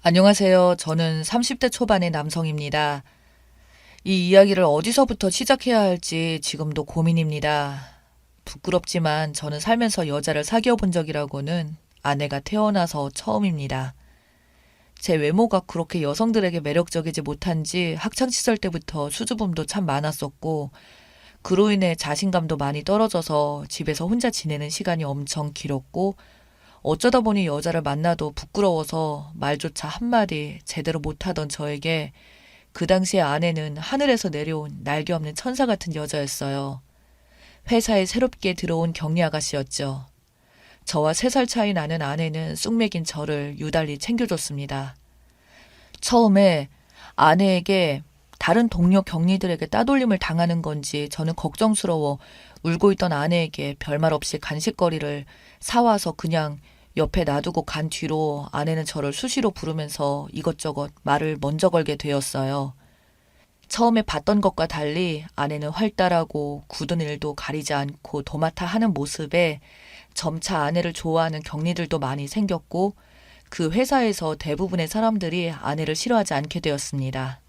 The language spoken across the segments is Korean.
안녕하세요. 저는 30대 초반의 남성입니다. 이 이야기를 어디서부터 시작해야 할지 지금도 고민입니다. 부끄럽지만 저는 살면서 여자를 사귀어 본 적이라고는 아내가 태어나서 처음입니다. 제 외모가 그렇게 여성들에게 매력적이지 못한지 학창시절 때부터 수줍음도 참 많았었고, 그로 인해 자신감도 많이 떨어져서 집에서 혼자 지내는 시간이 엄청 길었고, 어쩌다 보니 여자를 만나도 부끄러워서 말조차 한마디 제대로 못하던 저에게 그 당시에 아내는 하늘에서 내려온 날개 없는 천사 같은 여자였어요. 회사에 새롭게 들어온 격리 아가씨였죠. 저와 3살 차이 나는 아내는 쑥맥인 저를 유달리 챙겨줬습니다. 처음에 아내에게 다른 동료 격리들에게 따돌림을 당하는 건지 저는 걱정스러워 울고 있던 아내에게 별말 없이 간식거리를 사와서 그냥 옆에 놔두고 간 뒤로 아내는 저를 수시로 부르면서 이것저것 말을 먼저 걸게 되었어요. 처음에 봤던 것과 달리 아내는 활달하고 굳은 일도 가리지 않고 도맡아 하는 모습에 점차 아내를 좋아하는 격리들도 많이 생겼고, 그 회사에서 대부분의 사람들이 아내를 싫어하지 않게 되었습니다.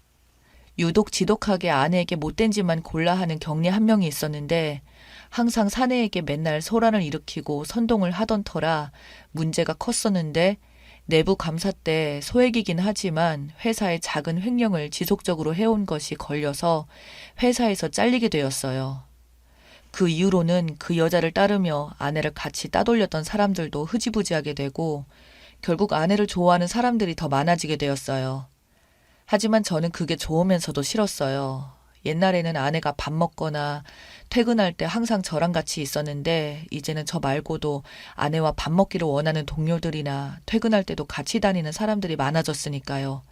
유독 지독하게 아내에게 못된 짓만 골라 하는 격리 한 명이 있었는데, 항상 사내에게 맨날 소란을 일으키고 선동을 하던 터라 문제가 컸었는데, 내부 감사 때 소액이긴 하지만 회사의 작은 횡령을 지속적으로 해온 것이 걸려서 회사에서 잘리게 되었어요. 그 이후로는 그 여자를 따르며 아내를 같이 따돌렸던 사람들도 흐지부지하게 되고, 결국 아내를 좋아하는 사람들이 더 많아지게 되었어요. 하지만 저는 그게 좋으면서도 싫었어요. 옛날에는 아내가 밥 먹거나 퇴근할 때 항상 저랑 같이 있었는데, 이제는 저 말고도 아내와 밥 먹기를 원하는 동료들이나 퇴근할 때도 같이 다니는 사람들이 많아졌으니까요.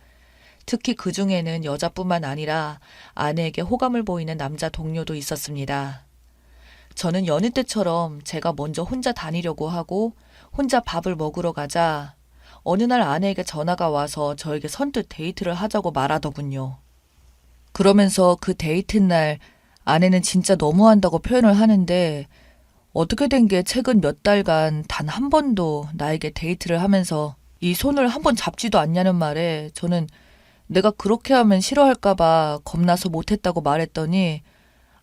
특히 그 중에는 여자뿐만 아니라 아내에게 호감을 보이는 남자 동료도 있었습니다. 저는 여느 때처럼 제가 먼저 혼자 다니려고 하고 혼자 밥을 먹으러 가자 어느 날 아내에게 전화가 와서 저에게 선뜻 데이트를 하자고 말하더군요. 그러면서 그 데이트 날 아내는 진짜 너무한다고 표현을 하는데, 어떻게 된 게 최근 몇 달간 단 한 번도 나에게 데이트를 하면서 이 손을 한 번 잡지도 않냐는 말에 저는 내가 그렇게 하면 싫어할까봐 겁나서 못했다고 말했더니,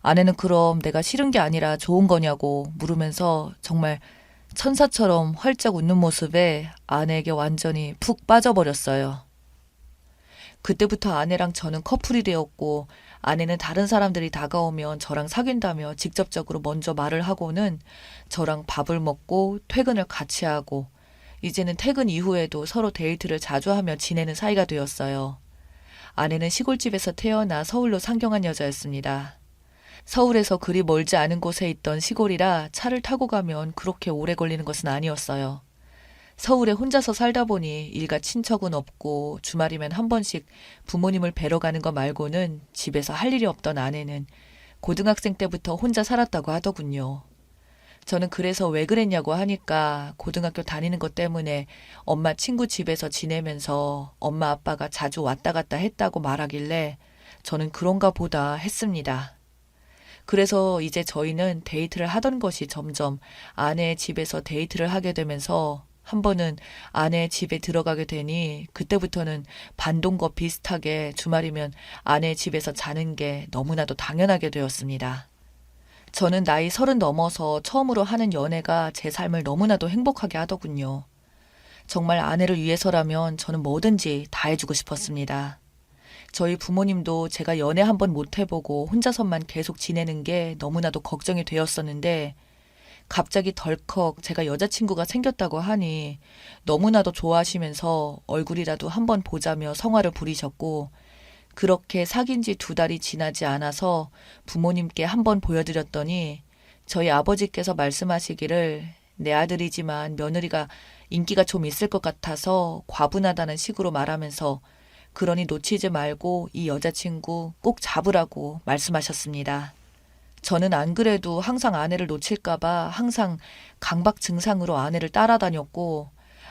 아내는 그럼 내가 싫은 게 아니라 좋은 거냐고 물으면서 정말 천사처럼 활짝 웃는 모습에 아내에게 완전히 푹 빠져버렸어요. 그때부터 아내랑 저는 커플이 되었고, 아내는 다른 사람들이 다가오면 저랑 사귄다며 직접적으로 먼저 말을 하고는 저랑 밥을 먹고 퇴근을 같이 하고, 이제는 퇴근 이후에도 서로 데이트를 자주 하며 지내는 사이가 되었어요. 아내는 시골집에서 태어나 서울로 상경한 여자였습니다. 서울에서 그리 멀지 않은 곳에 있던 시골이라 차를 타고 가면 그렇게 오래 걸리는 것은 아니었어요. 서울에 혼자서 살다 보니 일가 친척은 없고 주말이면 한 번씩 부모님을 뵈러 가는 것 말고는 집에서 할 일이 없던 아내는 고등학생 때부터 혼자 살았다고 하더군요. 저는 그래서 왜 그랬냐고 하니까 고등학교 다니는 것 때문에 엄마 친구 집에서 지내면서 엄마 아빠가 자주 왔다 갔다 했다고 말하길래 저는 그런가 보다 했습니다. 그래서 이제 저희는 데이트를 하던 것이 점점 아내의 집에서 데이트를 하게 되면서 한 번은 아내의 집에 들어가게 되니 그때부터는 반동거 비슷하게 주말이면 아내의 집에서 자는 게 너무나도 당연하게 되었습니다. 저는 나이 30 넘어서 처음으로 하는 연애가 제 삶을 너무나도 행복하게 하더군요. 정말 아내를 위해서라면 저는 뭐든지 다 해주고 싶었습니다. 저희 부모님도 제가 연애 한번 못 해보고 혼자서만 계속 지내는 게 너무나도 걱정이 되었었는데, 갑자기 덜컥 제가 여자친구가 생겼다고 하니 너무나도 좋아하시면서 얼굴이라도 한번 보자며 성화를 부리셨고, 그렇게 사귄 지 2달이 지나지 않아서 부모님께 한번 보여드렸더니 저희 아버지께서 말씀하시기를 내 아들이지만 며느리가 인기가 좀 있을 것 같아서 과분하다는 식으로 말하면서 그러니 놓치지 말고 이 여자친구 꼭 잡으라고 말씀하셨습니다. 저는 안 그래도 항상 아내를 놓칠까봐 항상 강박 증상으로 아내를 따라다녔고,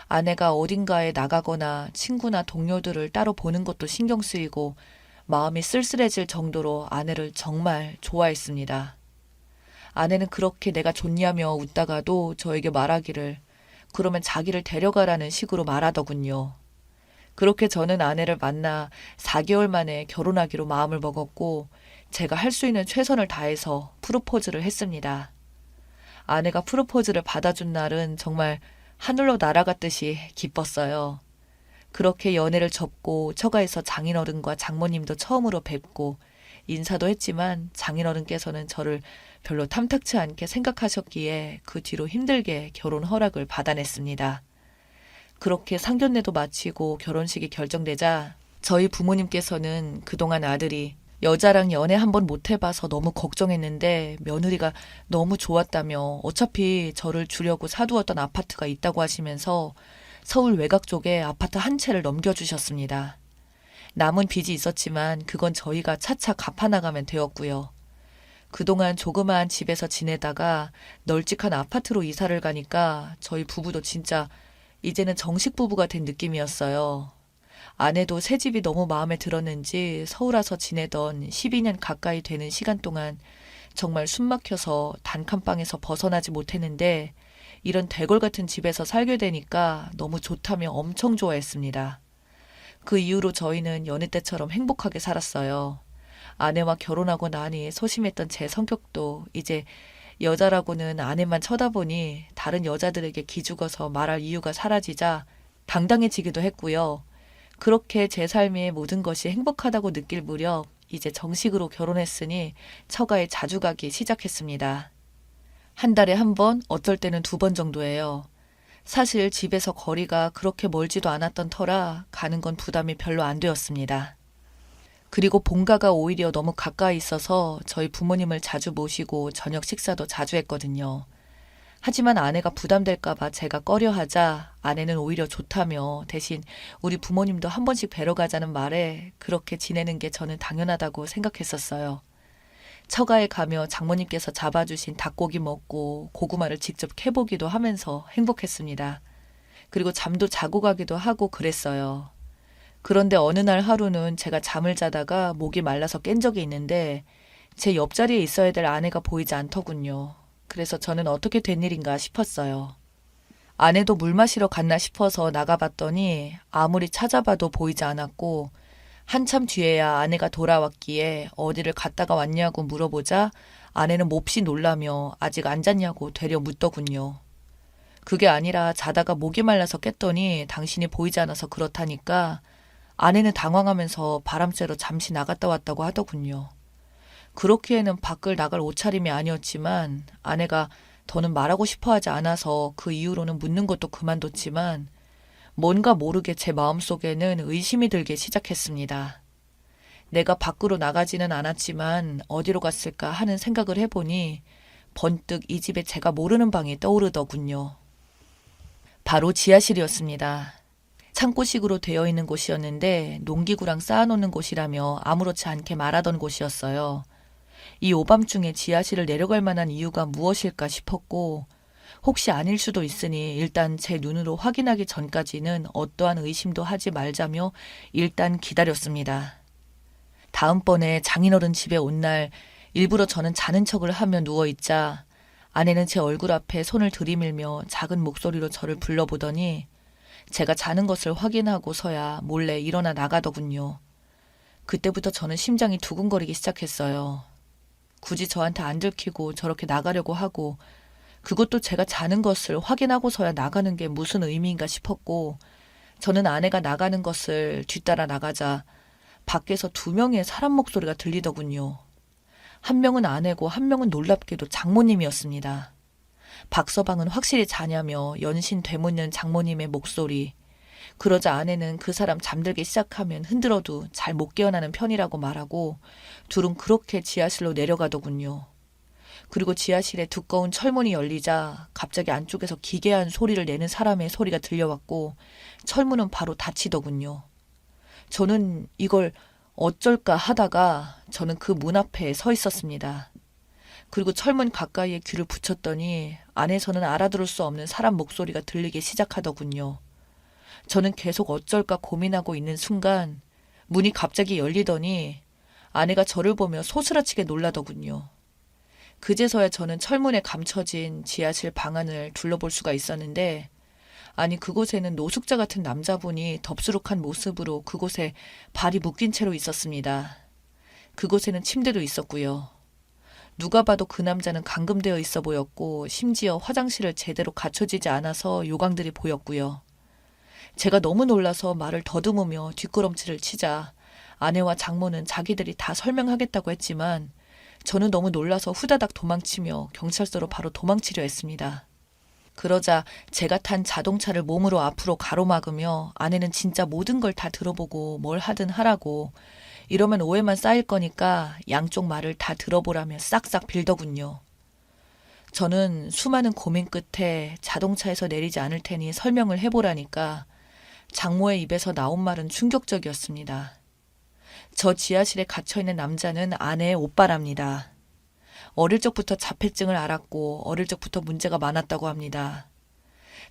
아내가 어딘가에 나가거나 친구나 동료들을 따로 보는 것도 신경 쓰이고 마음이 쓸쓸해질 정도로 아내를 정말 좋아했습니다. 아내는 그렇게 내가 좋냐며 웃다가도 저에게 말하기를 그러면 자기를 데려가라는 식으로 말하더군요. 그렇게 저는 아내를 만나 4개월 만에 결혼하기로 마음을 먹었고 제가 할 수 있는 최선을 다해서 프로포즈를 했습니다. 아내가 프로포즈를 받아준 날은 정말 하늘로 날아갔듯이 기뻤어요. 그렇게 연애를 접고 처가에서 장인어른과 장모님도 처음으로 뵙고 인사도 했지만 장인어른께서는 저를 별로 탐탁치 않게 생각하셨기에 그 뒤로 힘들게 결혼 허락을 받아냈습니다. 그렇게 상견례도 마치고 결혼식이 결정되자 저희 부모님께서는 그동안 아들이 여자랑 연애 한번 못 해봐서 너무 걱정했는데 며느리가 너무 좋았다며 어차피 저를 주려고 사두었던 아파트가 있다고 하시면서 서울 외곽 쪽에 아파트 한 채를 넘겨주셨습니다. 남은 빚이 있었지만 그건 저희가 차차 갚아나가면 되었고요. 그동안 조그마한 집에서 지내다가 널찍한 아파트로 이사를 가니까 저희 부부도 진짜 이제는 정식 부부가 된 느낌이었어요. 아내도 새 집이 너무 마음에 들었는지 서울 와서 지내던 12년 가까이 되는 시간 동안 정말 숨막혀서 단칸방에서 벗어나지 못했는데 이런 대골 같은 집에서 살게 되니까 너무 좋다며 엄청 좋아했습니다. 그 이후로 저희는 연애 때처럼 행복하게 살았어요. 아내와 결혼하고 나니 소심했던 제 성격도 이제 여자라고는 아내만 쳐다보니 다른 여자들에게 기죽어서 말할 이유가 사라지자 당당해지기도 했고요. 그렇게 제 삶의 모든 것이 행복하다고 느낄 무렵 이제 정식으로 결혼했으니 처가에 자주 가기 시작했습니다. 한 달에 한 번, 어쩔 때는 2번 정도예요. 사실 집에서 거리가 그렇게 멀지도 않았던 터라 가는 건 부담이 별로 안 되었습니다. 그리고 본가가 오히려 너무 가까이 있어서 저희 부모님을 자주 모시고 저녁 식사도 자주 했거든요. 하지만 아내가 부담될까봐 제가 꺼려하자 아내는 오히려 좋다며 대신 우리 부모님도 한 번씩 뵈러 가자는 말에 그렇게 지내는 게 저는 당연하다고 생각했었어요. 처가에 가며 장모님께서 잡아주신 닭고기 먹고 고구마를 직접 캐보기도 하면서 행복했습니다. 그리고 잠도 자고 가기도 하고 그랬어요. 그런데 어느 날 하루는 제가 잠을 자다가 목이 말라서 깬 적이 있는데 제 옆자리에 있어야 될 아내가 보이지 않더군요. 그래서 저는 어떻게 된 일인가 싶었어요. 아내도 물 마시러 갔나 싶어서 나가봤더니 아무리 찾아봐도 보이지 않았고 한참 뒤에야 아내가 돌아왔기에 어디를 갔다가 왔냐고 물어보자 아내는 몹시 놀라며 아직 안 잤냐고 되려 묻더군요. 그게 아니라 자다가 목이 말라서 깼더니 당신이 보이지 않아서 그렇다니까 아내는 당황하면서 바람 쐬러 잠시 나갔다 왔다고 하더군요. 그렇기에는 밖을 나갈 옷차림이 아니었지만 아내가 더는 말하고 싶어 하지 않아서 그 이후로는 묻는 것도 그만뒀지만 뭔가 모르게 제 마음속에는 의심이 들기 시작했습니다. 내가 밖으로 나가지는 않았지만 어디로 갔을까 하는 생각을 해보니 번뜩 이 집에 제가 모르는 방이 떠오르더군요. 바로 지하실이었습니다. 창고식으로 되어 있는 곳이었는데 농기구랑 쌓아놓는 곳이라며 아무렇지 않게 말하던 곳이었어요. 이 오밤중에 지하실을 내려갈 만한 이유가 무엇일까 싶었고 혹시 아닐 수도 있으니 일단 제 눈으로 확인하기 전까지는 어떠한 의심도 하지 말자며 일단 기다렸습니다. 다음번에 장인어른 집에 온 날 일부러 저는 자는 척을 하며 누워있자 아내는 제 얼굴 앞에 손을 들이밀며 작은 목소리로 저를 불러보더니 제가 자는 것을 확인하고서야 몰래 일어나 나가더군요. 그때부터 저는 심장이 두근거리기 시작했어요. 굳이 저한테 안 들키고 저렇게 나가려고 하고 그것도 제가 자는 것을 확인하고서야 나가는 게 무슨 의미인가 싶었고 저는 아내가 나가는 것을 뒤따라 나가자 밖에서 2명의 사람 목소리가 들리더군요. 한 명은 아내고 한 명은 놀랍게도 장모님이었습니다. 박서방은 확실히 자냐며 연신 되묻는 장모님의 목소리. 그러자 아내는 그 사람 잠들기 시작하면 흔들어도 잘 못 깨어나는 편이라고 말하고 둘은 그렇게 지하실로 내려가더군요. 그리고 지하실에 두꺼운 철문이 열리자 갑자기 안쪽에서 기괴한 소리를 내는 사람의 소리가 들려왔고 철문은 바로 닫히더군요. 저는 이걸 어쩔까 하다가 저는 그 문 앞에 서 있었습니다. 그리고 철문 가까이에 귀를 붙였더니 안에서는 알아들을 수 없는 사람 목소리가 들리기 시작하더군요. 저는 계속 어쩔까 고민하고 있는 순간 문이 갑자기 열리더니 아내가 저를 보며 소스라치게 놀라더군요. 그제서야 저는 철문에 감춰진 지하실 방안을 둘러볼 수가 있었는데 아니, 그곳에는 노숙자 같은 남자분이 덥수룩한 모습으로 그곳에 발이 묶인 채로 있었습니다. 그곳에는 침대도 있었고요. 누가 봐도 그 남자는 감금되어 있어 보였고 심지어 화장실을 제대로 갖춰지지 않아서 요강들이 보였고요. 제가 너무 놀라서 말을 더듬으며 뒷걸음질을 치자 아내와 장모는 자기들이 다 설명하겠다고 했지만 저는 너무 놀라서 후다닥 도망치며 경찰서로 바로 도망치려 했습니다. 그러자 제가 탄 자동차를 몸으로 앞으로 가로막으며 아내는 진짜 모든 걸 다 들어보고 뭘 하든 하라고, 이러면 오해만 쌓일 거니까 양쪽 말을 다 들어보라며 싹싹 빌더군요. 저는 수많은 고민 끝에 자동차에서 내리지 않을 테니 설명을 해보라니까 장모의 입에서 나온 말은 충격적이었습니다. 저 지하실에 갇혀있는 남자는 아내의 오빠랍니다. 어릴 적부터 자폐증을 앓았고 어릴 적부터 문제가 많았다고 합니다.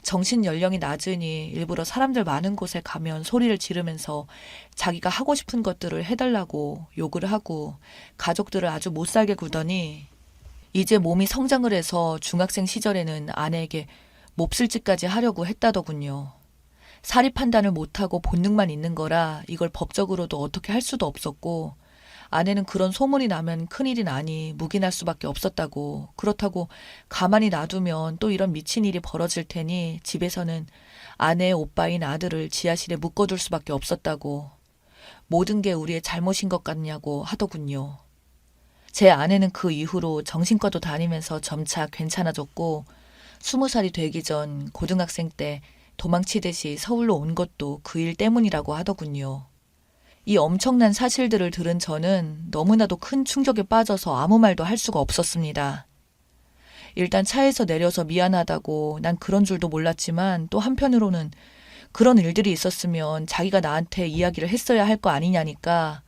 정신 연령이 낮으니 일부러 사람들 많은 곳에 가면 소리를 지르면서 자기가 하고 싶은 것들을 해달라고 욕을 하고 가족들을 아주 못살게 굴더니 이제 몸이 성장을 해서 중학생 시절에는 아내에게 몹쓸 짓까지 하려고 했다더군요. 사리 판단을 못하고 본능만 있는 거라 이걸 법적으로도 어떻게 할 수도 없었고 아내는 그런 소문이 나면 큰일이 나니 묵인할 수밖에 없었다고, 그렇다고 가만히 놔두면 또 이런 미친 일이 벌어질 테니 집에서는 아내의 오빠인 아들을 지하실에 묶어둘 수밖에 없었다고, 모든 게 우리의 잘못인 것 같냐고 하더군요. 제 아내는 그 이후로 정신과도 다니면서 점차 괜찮아졌고 20살이 되기 전 고등학생 때 도망치듯이 서울로 온 것도 그 일 때문이라고 하더군요. 이 엄청난 사실들을 들은 저는 너무나도 큰 충격에 빠져서 아무 말도 할 수가 없었습니다. 일단 차에서 내려서 미안하다고 난 그런 줄도 몰랐지만 또 한편으로는 그런 일들이 있었으면 자기가 나한테 이야기를 했어야 할 거 아니냐니까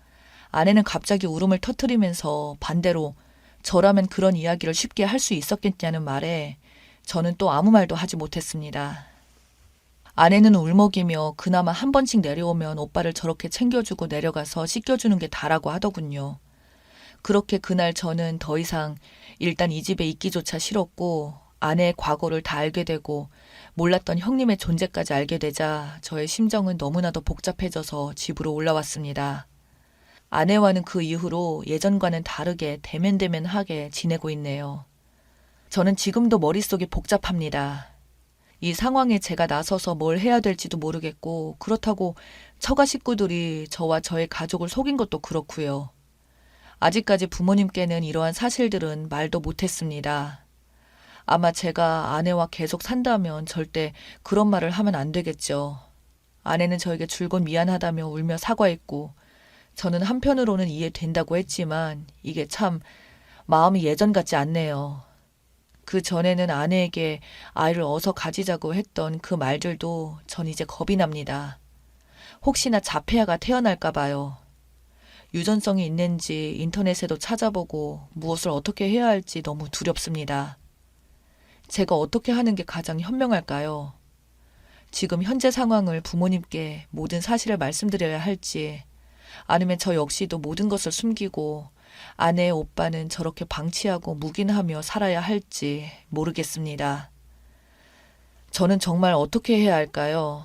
아내는 갑자기 울음을 터뜨리면서 반대로 저라면 그런 이야기를 쉽게 할 수 있었겠냐는 말에 저는 또 아무 말도 하지 못했습니다. 아내는 울먹이며 그나마 한 번씩 내려오면 오빠를 저렇게 챙겨주고 내려가서 씻겨주는 게 다라고 하더군요. 그렇게 그날 저는 더 이상 일단 이 집에 있기조차 싫었고 아내의 과거를 다 알게 되고 몰랐던 형님의 존재까지 알게 되자 저의 심정은 너무나도 복잡해져서 집으로 올라왔습니다. 아내와는 그 이후로 예전과는 다르게 대면대면하게 지내고 있네요. 저는 지금도 머릿속이 복잡합니다. 이 상황에 제가 나서서 뭘 해야 될지도 모르겠고 그렇다고 처가 식구들이 저와 저의 가족을 속인 것도 그렇고요. 아직까지 부모님께는 이러한 사실들은 말도 못했습니다. 아마 제가 아내와 계속 산다면 절대 그런 말을 하면 안 되겠죠. 아내는 저에게 줄곧 미안하다며 울며 사과했고 저는 한편으로는 이해된다고 했지만 이게 참 마음이 예전 같지 않네요. 그 전에는 아내에게 아이를 어서 가지자고 했던 그 말들도 전 이제 겁이 납니다. 혹시나 자폐아가 태어날까 봐요. 유전성이 있는지 인터넷에도 찾아보고 무엇을 어떻게 해야 할지 너무 두렵습니다. 제가 어떻게 하는 게 가장 현명할까요? 지금 현재 상황을 부모님께 모든 사실을 말씀드려야 할지 아니면 저 역시도 모든 것을 숨기고 아내의 오빠는 저렇게 방치하고 묵인하며 살아야 할지 모르겠습니다. 저는 정말 어떻게 해야 할까요?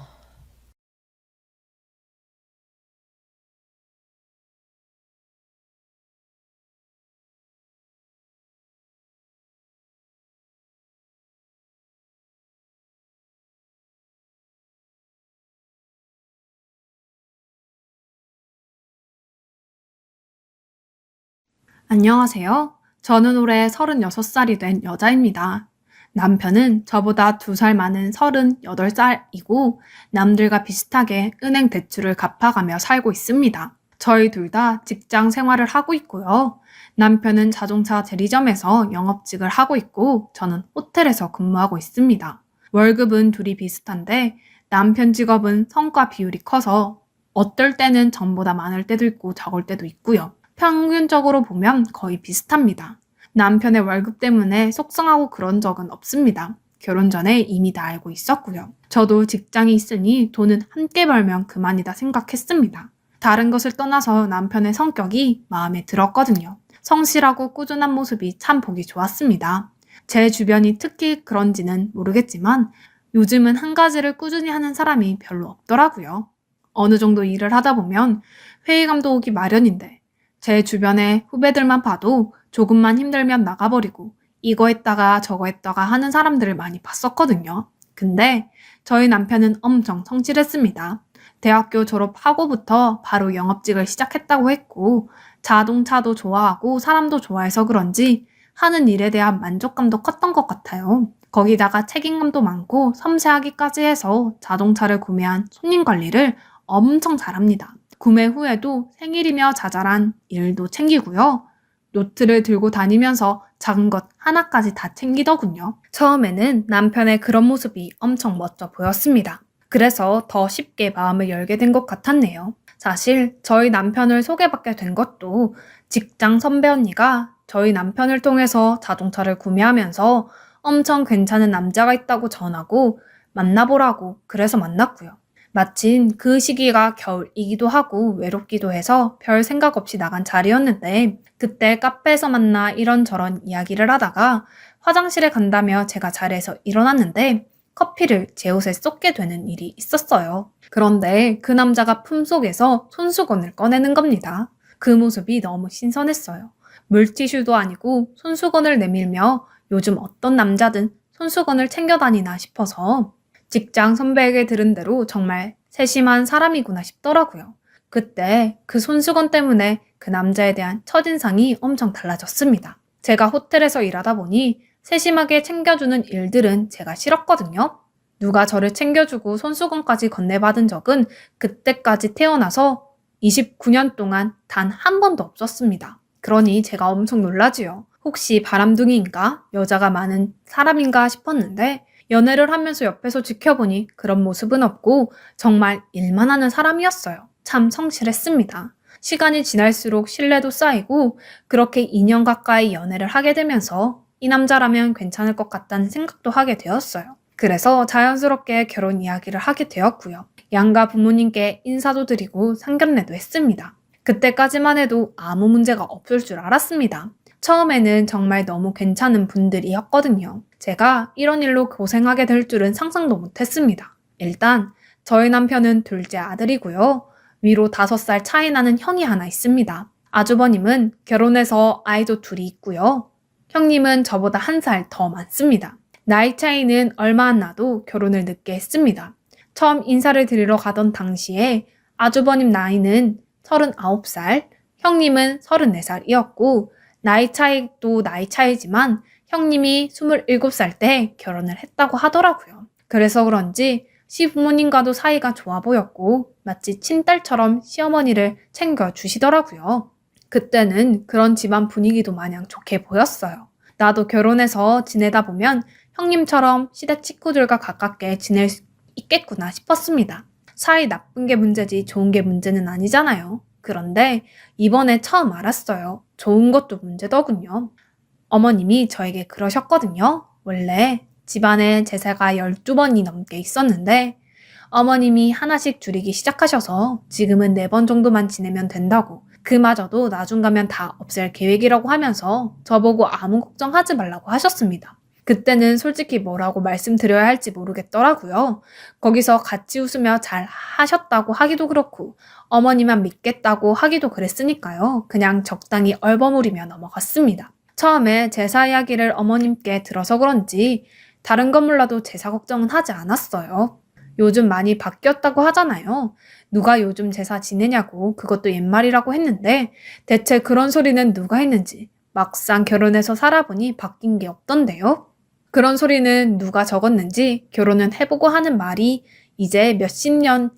안녕하세요. 저는 올해 36살이 된 여자입니다. 남편은 저보다 2살 많은 38살이고 남들과 비슷하게 은행 대출을 갚아가며 살고 있습니다. 저희 둘 다 직장 생활을 하고 있고요. 남편은 자동차 대리점에서 영업직을 하고 있고 저는 호텔에서 근무하고 있습니다. 월급은 둘이 비슷한데 남편 직업은 성과 비율이 커서 어떨 때는 전보다 많을 때도 있고 적을 때도 있고요. 평균적으로 보면 거의 비슷합니다. 남편의 월급 때문에 속상하고 그런 적은 없습니다. 결혼 전에 이미 다 알고 있었고요. 저도 직장이 있으니 돈은 함께 벌면 그만이다 생각했습니다. 다른 것을 떠나서 남편의 성격이 마음에 들었거든요. 성실하고 꾸준한 모습이 참 보기 좋았습니다. 제 주변이 특히 그런지는 모르겠지만 요즘은 한 가지를 꾸준히 하는 사람이 별로 없더라고요. 어느 정도 일을 하다 보면 회의감도 오기 마련인데 제 주변의 후배들만 봐도 조금만 힘들면 나가버리고 이거 했다가 저거 했다가 하는 사람들을 많이 봤었거든요. 근데 저희 남편은 엄청 성실했습니다. 대학교 졸업하고부터 바로 영업직을 시작했다고 했고 자동차도 좋아하고 사람도 좋아해서 그런지 하는 일에 대한 만족감도 컸던 것 같아요. 거기다가 책임감도 많고 섬세하기까지 해서 자동차를 구매한 손님 관리를 엄청 잘합니다. 구매 후에도 생일이며 자잘한 일도 챙기고요. 노트를 들고 다니면서 작은 것 하나까지 다 챙기더군요. 처음에는 남편의 그런 모습이 엄청 멋져 보였습니다. 그래서 더 쉽게 마음을 열게 된 것 같았네요. 사실 저희 남편을 소개받게 된 것도 직장 선배 언니가 저희 남편을 통해서 자동차를 구매하면서 엄청 괜찮은 남자가 있다고 전하고 만나보라고 그래서 만났고요. 마침 그 시기가 겨울이기도 하고 외롭기도 해서 별 생각 없이 나간 자리였는데 그때 카페에서 만나 이런저런 이야기를 하다가 화장실에 간다며 제가 자리에서 일어났는데 커피를 제 옷에 쏟게 되는 일이 있었어요. 그런데 그 남자가 품속에서 손수건을 꺼내는 겁니다. 그 모습이 너무 신선했어요. 물티슈도 아니고 손수건을 내밀며 요즘 어떤 남자든 손수건을 챙겨 다니나 싶어서 직장 선배에게 들은 대로 정말 세심한 사람이구나 싶더라고요. 그때 그 손수건 때문에 그 남자에 대한 첫인상이 엄청 달라졌습니다. 제가 호텔에서 일하다 보니 세심하게 챙겨주는 일들은 제가 싫었거든요. 누가 저를 챙겨주고 손수건까지 건네받은 적은 그때까지 태어나서 29년 동안 단 한 번도 없었습니다. 그러니 제가 엄청 놀라지요. 혹시 바람둥이인가? 여자가 많은 사람인가 싶었는데 연애를 하면서 옆에서 지켜보니 그런 모습은 없고 정말 일만 하는 사람이었어요. 참 성실했습니다. 시간이 지날수록 신뢰도 쌓이고 그렇게 2년 가까이 연애를 하게 되면서 이 남자라면 괜찮을 것 같다는 생각도 하게 되었어요. 그래서 자연스럽게 결혼 이야기를 하게 되었고요. 양가 부모님께 인사도 드리고 상견례도 했습니다. 그때까지만 해도 아무 문제가 없을 줄 알았습니다. 처음에는 정말 너무 괜찮은 분들이었거든요. 제가 이런 일로 고생하게 될 줄은 상상도 못했습니다. 일단 저희 남편은 둘째 아들이고요. 위로 5살 차이 나는 형이 하나 있습니다. 아주버님은 결혼해서 아이도 둘이 있고요. 형님은 저보다 1살 더 많습니다. 나이 차이는 얼마 안 나도 결혼을 늦게 했습니다. 처음 인사를 드리러 가던 당시에 아주버님 나이는 39살, 형님은 34살이었고 나이 차이도 나이 차이지만 형님이 27살 때 결혼을 했다고 하더라고요. 그래서 그런지 시부모님과도 사이가 좋아 보였고 마치 친딸처럼 시어머니를 챙겨주시더라고요. 그때는 그런 집안 분위기도 마냥 좋게 보였어요. 나도 결혼해서 지내다 보면 형님처럼 시댁 식구들과 가깝게 지낼 수 있겠구나 싶었습니다. 사이 나쁜 게 문제지 좋은 게 문제는 아니잖아요. 그런데 이번에 처음 알았어요. 좋은 것도 문제더군요. 어머님이 저에게 그러셨거든요. 원래 집안에 제사가 12번이 넘게 있었는데 어머님이 하나씩 줄이기 시작하셔서 지금은 4번 정도만 지내면 된다고 그마저도 나중 가면 다 없앨 계획이라고 하면서 저보고 아무 걱정하지 말라고 하셨습니다. 그때는 솔직히 뭐라고 말씀드려야 할지 모르겠더라고요. 거기서 같이 웃으며 잘 하셨다고 하기도 그렇고 어머니만 믿겠다고 하기도 그랬으니까요. 그냥 적당히 얼버무리며 넘어갔습니다. 처음에 제사 이야기를 어머님께 들어서 그런지 다른 건 몰라도 제사 걱정은 하지 않았어요. 요즘 많이 바뀌었다고 하잖아요. 누가 요즘 제사 지내냐고 그것도 옛말이라고 했는데 대체 그런 소리는 누가 했는지 막상 결혼해서 살아보니 바뀐 게 없던데요. 그런 소리는 누가 적었는지 결혼은 해보고 하는 말이 이제 몇십 년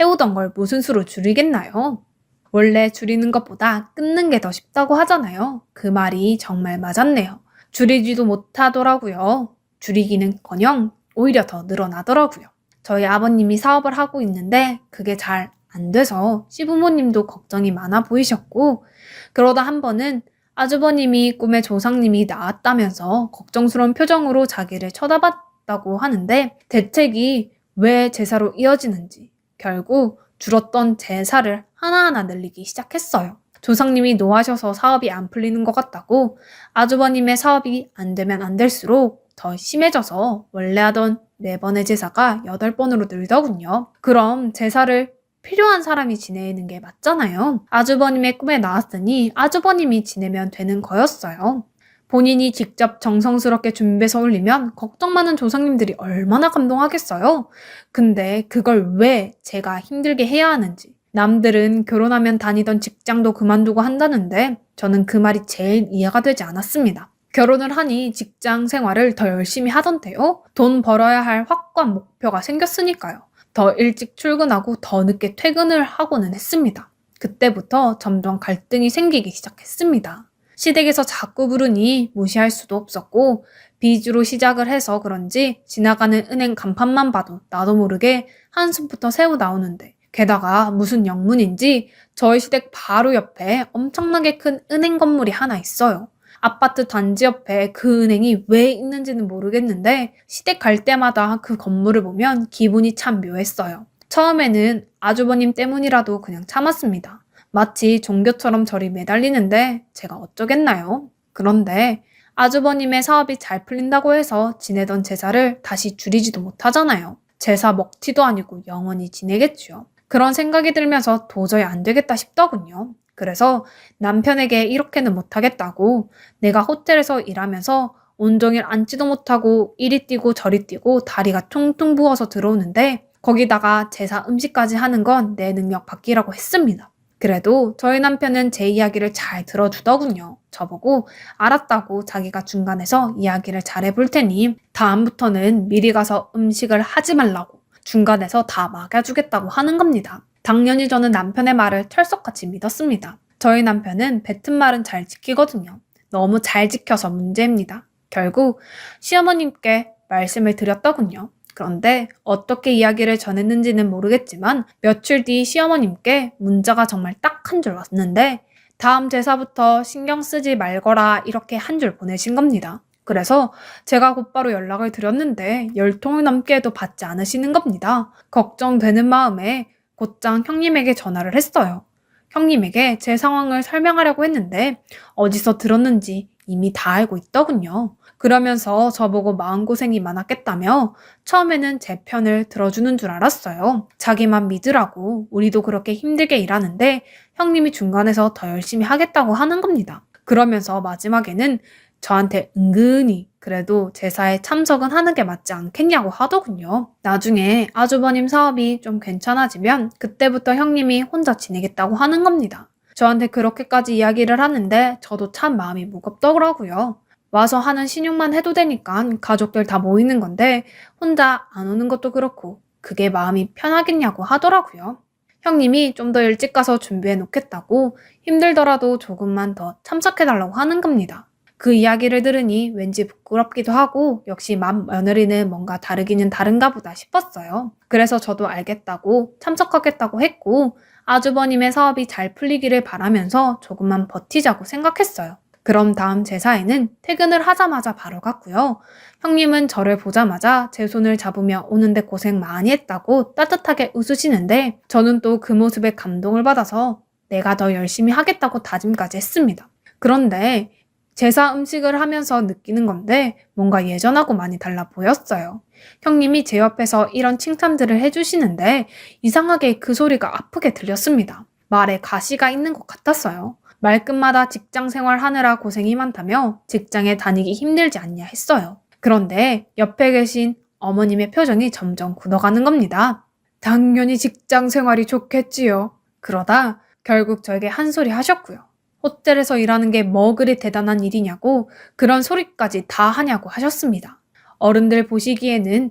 해오던 걸 무슨 수로 줄이겠나요? 원래 줄이는 것보다 끊는 게 더 쉽다고 하잖아요. 그 말이 정말 맞았네요. 줄이지도 못하더라고요. 줄이기는커녕 오히려 더 늘어나더라고요. 저희 아버님이 사업을 하고 있는데 그게 잘 안 돼서 시부모님도 걱정이 많아 보이셨고 그러다 한 번은 아주버님이 꿈에 조상님이 나왔다면서 걱정스러운 표정으로 자기를 쳐다봤다고 하는데 대책이 왜 제사로 이어지는지 결국 줄었던 제사를 하나하나 늘리기 시작했어요. 조상님이 노하셔서 사업이 안 풀리는 것 같다고 아주버님의 사업이 안 되면 안 될수록 더 심해져서 원래 하던 4번의 제사가 8번으로 늘더군요. 그럼 제사를 필요한 사람이 지내는 게 맞잖아요. 아주버님의 꿈에 나왔으니 아주버님이 지내면 되는 거였어요. 본인이 직접 정성스럽게 준비해서 올리면 걱정 많은 조상님들이 얼마나 감동하겠어요. 근데 그걸 왜 제가 힘들게 해야 하는지. 남들은 결혼하면 다니던 직장도 그만두고 한다는데 저는 그 말이 제일 이해가 되지 않았습니다. 결혼을 하니 직장 생활을 더 열심히 하던데요. 돈 벌어야 할 확고한 목표가 생겼으니까요. 더 일찍 출근하고 더 늦게 퇴근을 하고는 했습니다. 그때부터 점점 갈등이 생기기 시작했습니다. 시댁에서 자꾸 부르니 무시할 수도 없었고 빚으로 시작을 해서 그런지 지나가는 은행 간판만 봐도 나도 모르게 한숨부터 새어 나오는데 게다가 무슨 영문인지 저희 시댁 바로 옆에 엄청나게 큰 은행 건물이 하나 있어요. 아파트 단지 옆에 그 은행이 왜 있는지는 모르겠는데 시댁 갈 때마다 그 건물을 보면 기분이 참 묘했어요. 처음에는 아주버님 때문이라도 그냥 참았습니다. 마치 종교처럼 저리 매달리는데 제가 어쩌겠나요? 그런데 아주버님의 사업이 잘 풀린다고 해서 지내던 제사를 다시 줄이지도 못하잖아요. 제사 먹튀도 아니고 영원히 지내겠죠. 그런 생각이 들면서 도저히 안 되겠다 싶더군요. 그래서 남편에게 이렇게는 못하겠다고 내가 호텔에서 일하면서 온종일 앉지도 못하고 이리 뛰고 저리 뛰고 다리가 퉁퉁 부어서 들어오는데 거기다가 제사 음식까지 하는 건 내 능력 밖이라고 했습니다. 그래도 저희 남편은 제 이야기를 잘 들어주더군요. 저보고 알았다고 자기가 중간에서 이야기를 잘해볼 테니 다음부터는 미리 가서 음식을 하지 말라고 중간에서 다 막아주겠다고 하는 겁니다. 당연히 저는 남편의 말을 철석같이 믿었습니다. 저희 남편은 뱉은 말은 잘 지키거든요. 너무 잘 지켜서 문제입니다. 결국 시어머님께 말씀을 드렸더군요. 그런데 어떻게 이야기를 전했는지는 모르겠지만 며칠 뒤 시어머님께 문자가 정말 딱 한 줄 왔는데 다음 제사부터 신경 쓰지 말거라 이렇게 한 줄 보내신 겁니다. 그래서 제가 곧바로 연락을 드렸는데 10통을 넘게도 받지 않으시는 겁니다. 걱정되는 마음에 곧장 형님에게 전화를 했어요. 형님에게 제 상황을 설명하려고 했는데 어디서 들었는지 이미 다 알고 있더군요. 그러면서 저보고 마음고생이 많았겠다며 처음에는 제 편을 들어주는 줄 알았어요. 자기만 믿으라고 우리도 그렇게 힘들게 일하는데 형님이 중간에서 더 열심히 하겠다고 하는 겁니다. 그러면서 마지막에는 저한테 은근히 그래도 제사에 참석은 하는 게 맞지 않겠냐고 하더군요. 나중에 아주버님 사업이 좀 괜찮아지면 그때부터 형님이 혼자 지내겠다고 하는 겁니다. 저한테 그렇게까지 이야기를 하는데 저도 참 마음이 무겁더라고요. 와서 하는 신용만 해도 되니까 가족들 다 모이는 건데 혼자 안 오는 것도 그렇고 그게 마음이 편하겠냐고 하더라고요. 형님이 좀 더 일찍 가서 준비해 놓겠다고 힘들더라도 조금만 더 참석해달라고 하는 겁니다. 그 이야기를 들으니 왠지 부끄럽기도 하고 역시 맏 며느리는 뭔가 다르기는 다른가 보다 싶었어요. 그래서 저도 알겠다고 참석하겠다고 했고 아주버님의 사업이 잘 풀리기를 바라면서 조금만 버티자고 생각했어요. 그럼 다음 제사에는 퇴근을 하자마자 바로 갔고요. 형님은 저를 보자마자 제 손을 잡으며 오는데 고생 많이 했다고 따뜻하게 웃으시는데 저는 또 그 모습에 감동을 받아서 내가 더 열심히 하겠다고 다짐까지 했습니다. 그런데 제사 음식을 하면서 느끼는 건데 뭔가 예전하고 많이 달라 보였어요. 형님이 제 옆에서 이런 칭찬들을 해주시는데 이상하게 그 소리가 아프게 들렸습니다. 말에 가시가 있는 것 같았어요. 말끝마다 직장 생활하느라 고생이 많다며 직장에 다니기 힘들지 않냐 했어요. 그런데 옆에 계신 어머님의 표정이 점점 굳어가는 겁니다. 당연히 직장 생활이 좋겠지요. 그러다 결국 저에게 한 소리 하셨고요. 호텔에서 일하는 게 뭐 그리 대단한 일이냐고 그런 소리까지 다 하냐고 하셨습니다. 어른들 보시기에는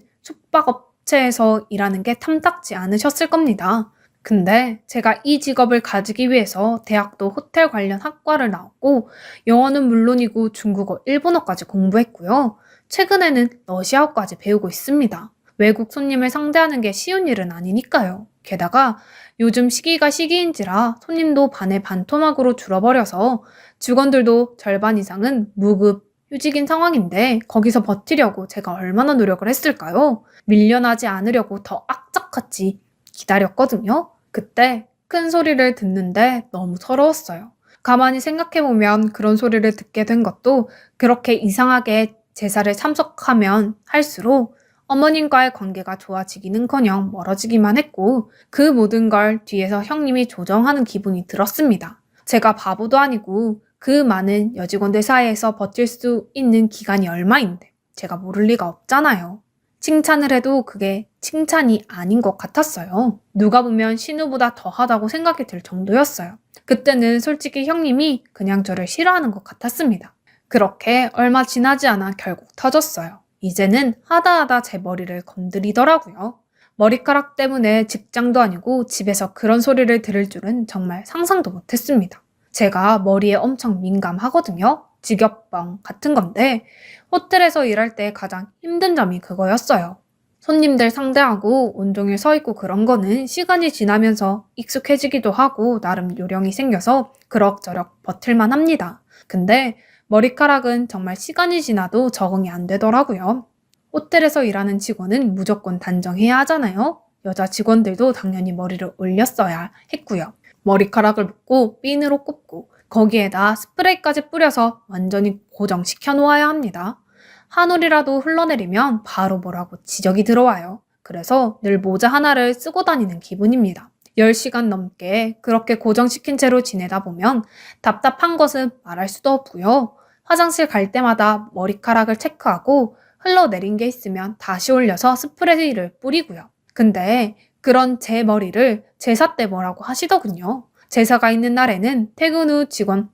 숙박업체에서 일하는 게 탐탁지 않으셨을 겁니다. 근데 제가 이 직업을 가지기 위해서 대학도 호텔 관련 학과를 나왔고 영어는 물론이고 중국어, 일본어까지 공부했고요. 최근에는 러시아어까지 배우고 있습니다. 외국 손님을 상대하는 게 쉬운 일은 아니니까요. 게다가 요즘 시기가 시기인지라 손님도 반에 반토막으로 줄어버려서 직원들도 절반 이상은 무급, 휴직인 상황인데 거기서 버티려고 제가 얼마나 노력을 했을까요? 밀려나지 않으려고 더 악착같이 기다렸거든요. 그때 큰 소리를 듣는데 너무 서러웠어요. 가만히 생각해보면 그런 소리를 듣게 된 것도 그렇게 이상하게 제사를 참석하면 할수록 어머님과의 관계가 좋아지기는커녕 멀어지기만 했고 그 모든 걸 뒤에서 형님이 조정하는 기분이 들었습니다. 제가 바보도 아니고 그 많은 여직원들 사이에서 버틸 수 있는 기간이 얼마인데 제가 모를 리가 없잖아요. 칭찬을 해도 그게 칭찬이 아닌 것 같았어요. 누가 보면 신우보다 더하다고 생각이 들 정도였어요. 그때는 솔직히 형님이 그냥 저를 싫어하는 것 같았습니다. 그렇게 얼마 지나지 않아 결국 터졌어요. 이제는 하다하다 제 머리를 건드리더라고요. 머리카락 때문에 직장도 아니고 집에서 그런 소리를 들을 줄은 정말 상상도 못했습니다. 제가 머리에 엄청 민감하거든요. 직업병 같은 건데 호텔에서 일할 때 가장 힘든 점이 그거였어요. 손님들 상대하고 온종일 서 있고 그런 거는 시간이 지나면서 익숙해지기도 하고 나름 요령이 생겨서 그럭저럭 버틸만 합니다. 근데 머리카락은 정말 시간이 지나도 적응이 안 되더라고요. 호텔에서 일하는 직원은 무조건 단정해야 하잖아요. 여자 직원들도 당연히 머리를 올렸어야 했고요. 머리카락을 묶고 핀으로 꼽고 거기에다 스프레이까지 뿌려서 완전히 고정시켜 놓아야 합니다. 한 올이라도 흘러내리면 바로 뭐라고 지적이 들어와요. 그래서 늘 모자 하나를 쓰고 다니는 기분입니다. 10시간 넘게 그렇게 고정시킨 채로 지내다 보면 답답한 것은 말할 수도 없고요. 화장실 갈 때마다 머리카락을 체크하고 흘러내린 게 있으면 다시 올려서 스프레이를 뿌리고요. 근데 그런 제 머리를 제사 때 뭐라고 하시더군요. 제사가 있는 날에는 퇴근 후 직원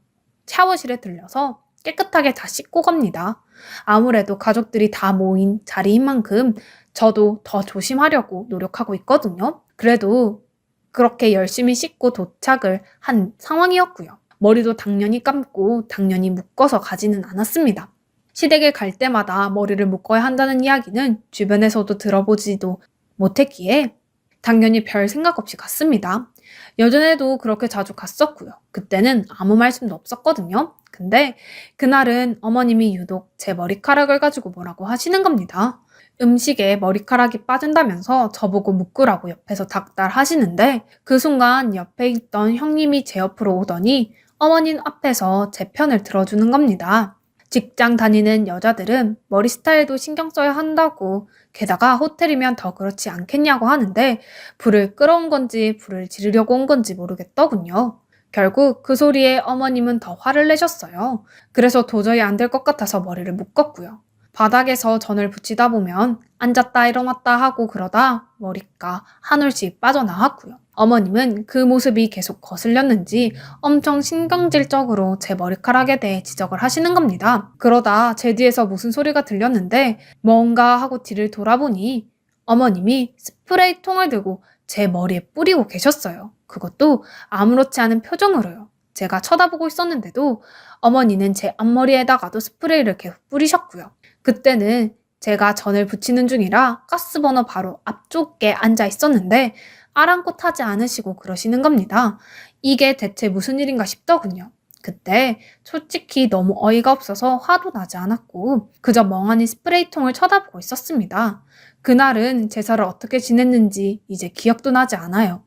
샤워실에 들려서 깨끗하게 다 씻고 갑니다. 아무래도 가족들이 다 모인 자리인 만큼 저도 더 조심하려고 노력하고 있거든요. 그래도 그렇게 열심히 씻고 도착을 한 상황이었고요. 머리도 당연히 감고 당연히 묶어서 가지는 않았습니다. 시댁에 갈 때마다 머리를 묶어야 한다는 이야기는 주변에서도 들어보지도 못했기에 당연히 별 생각 없이 갔습니다. 예전에도 그렇게 자주 갔었고요. 그때는 아무 말씀도 없었거든요. 근데 그날은 어머님이 유독 제 머리카락을 가지고 뭐라고 하시는 겁니다. 음식에 머리카락이 빠진다면서 저보고 묶으라고 옆에서 닥달하시는데 그 순간 옆에 있던 형님이 제 옆으로 오더니 어머님 앞에서 제 편을 들어주는 겁니다. 직장 다니는 여자들은 머리 스타일도 신경 써야 한다고 게다가 호텔이면 더 그렇지 않겠냐고 하는데 불을 끌어온 건지 불을 지르려고 온 건지 모르겠더군요. 결국 그 소리에 어머님은 더 화를 내셨어요. 그래서 도저히 안 될 것 같아서 머리를 묶었고요. 바닥에서 전을 붙이다 보면 앉았다 일어났다 하고 그러다 머리가 한 올씩 빠져나왔고요. 어머님은 그 모습이 계속 거슬렸는지 엄청 신경질적으로 제 머리카락에 대해 지적을 하시는 겁니다. 그러다 제 뒤에서 무슨 소리가 들렸는데 뭔가 하고 뒤를 돌아보니 어머님이 스프레이 통을 들고 제 머리에 뿌리고 계셨어요. 그것도 아무렇지 않은 표정으로요. 제가 쳐다보고 있었는데도 어머니는 제 앞머리에다가도 스프레이를 계속 뿌리셨고요. 그때는 제가 전을 붙이는 중이라 가스버너 바로 앞쪽에 앉아 있었는데 아랑곳하지 않으시고 그러시는 겁니다. 이게 대체 무슨 일인가 싶더군요. 그때 솔직히 너무 어이가 없어서 화도 나지 않았고 그저 멍하니 스프레이통을 쳐다보고 있었습니다. 그날은 제사를 어떻게 지냈는지 이제 기억도 나지 않아요.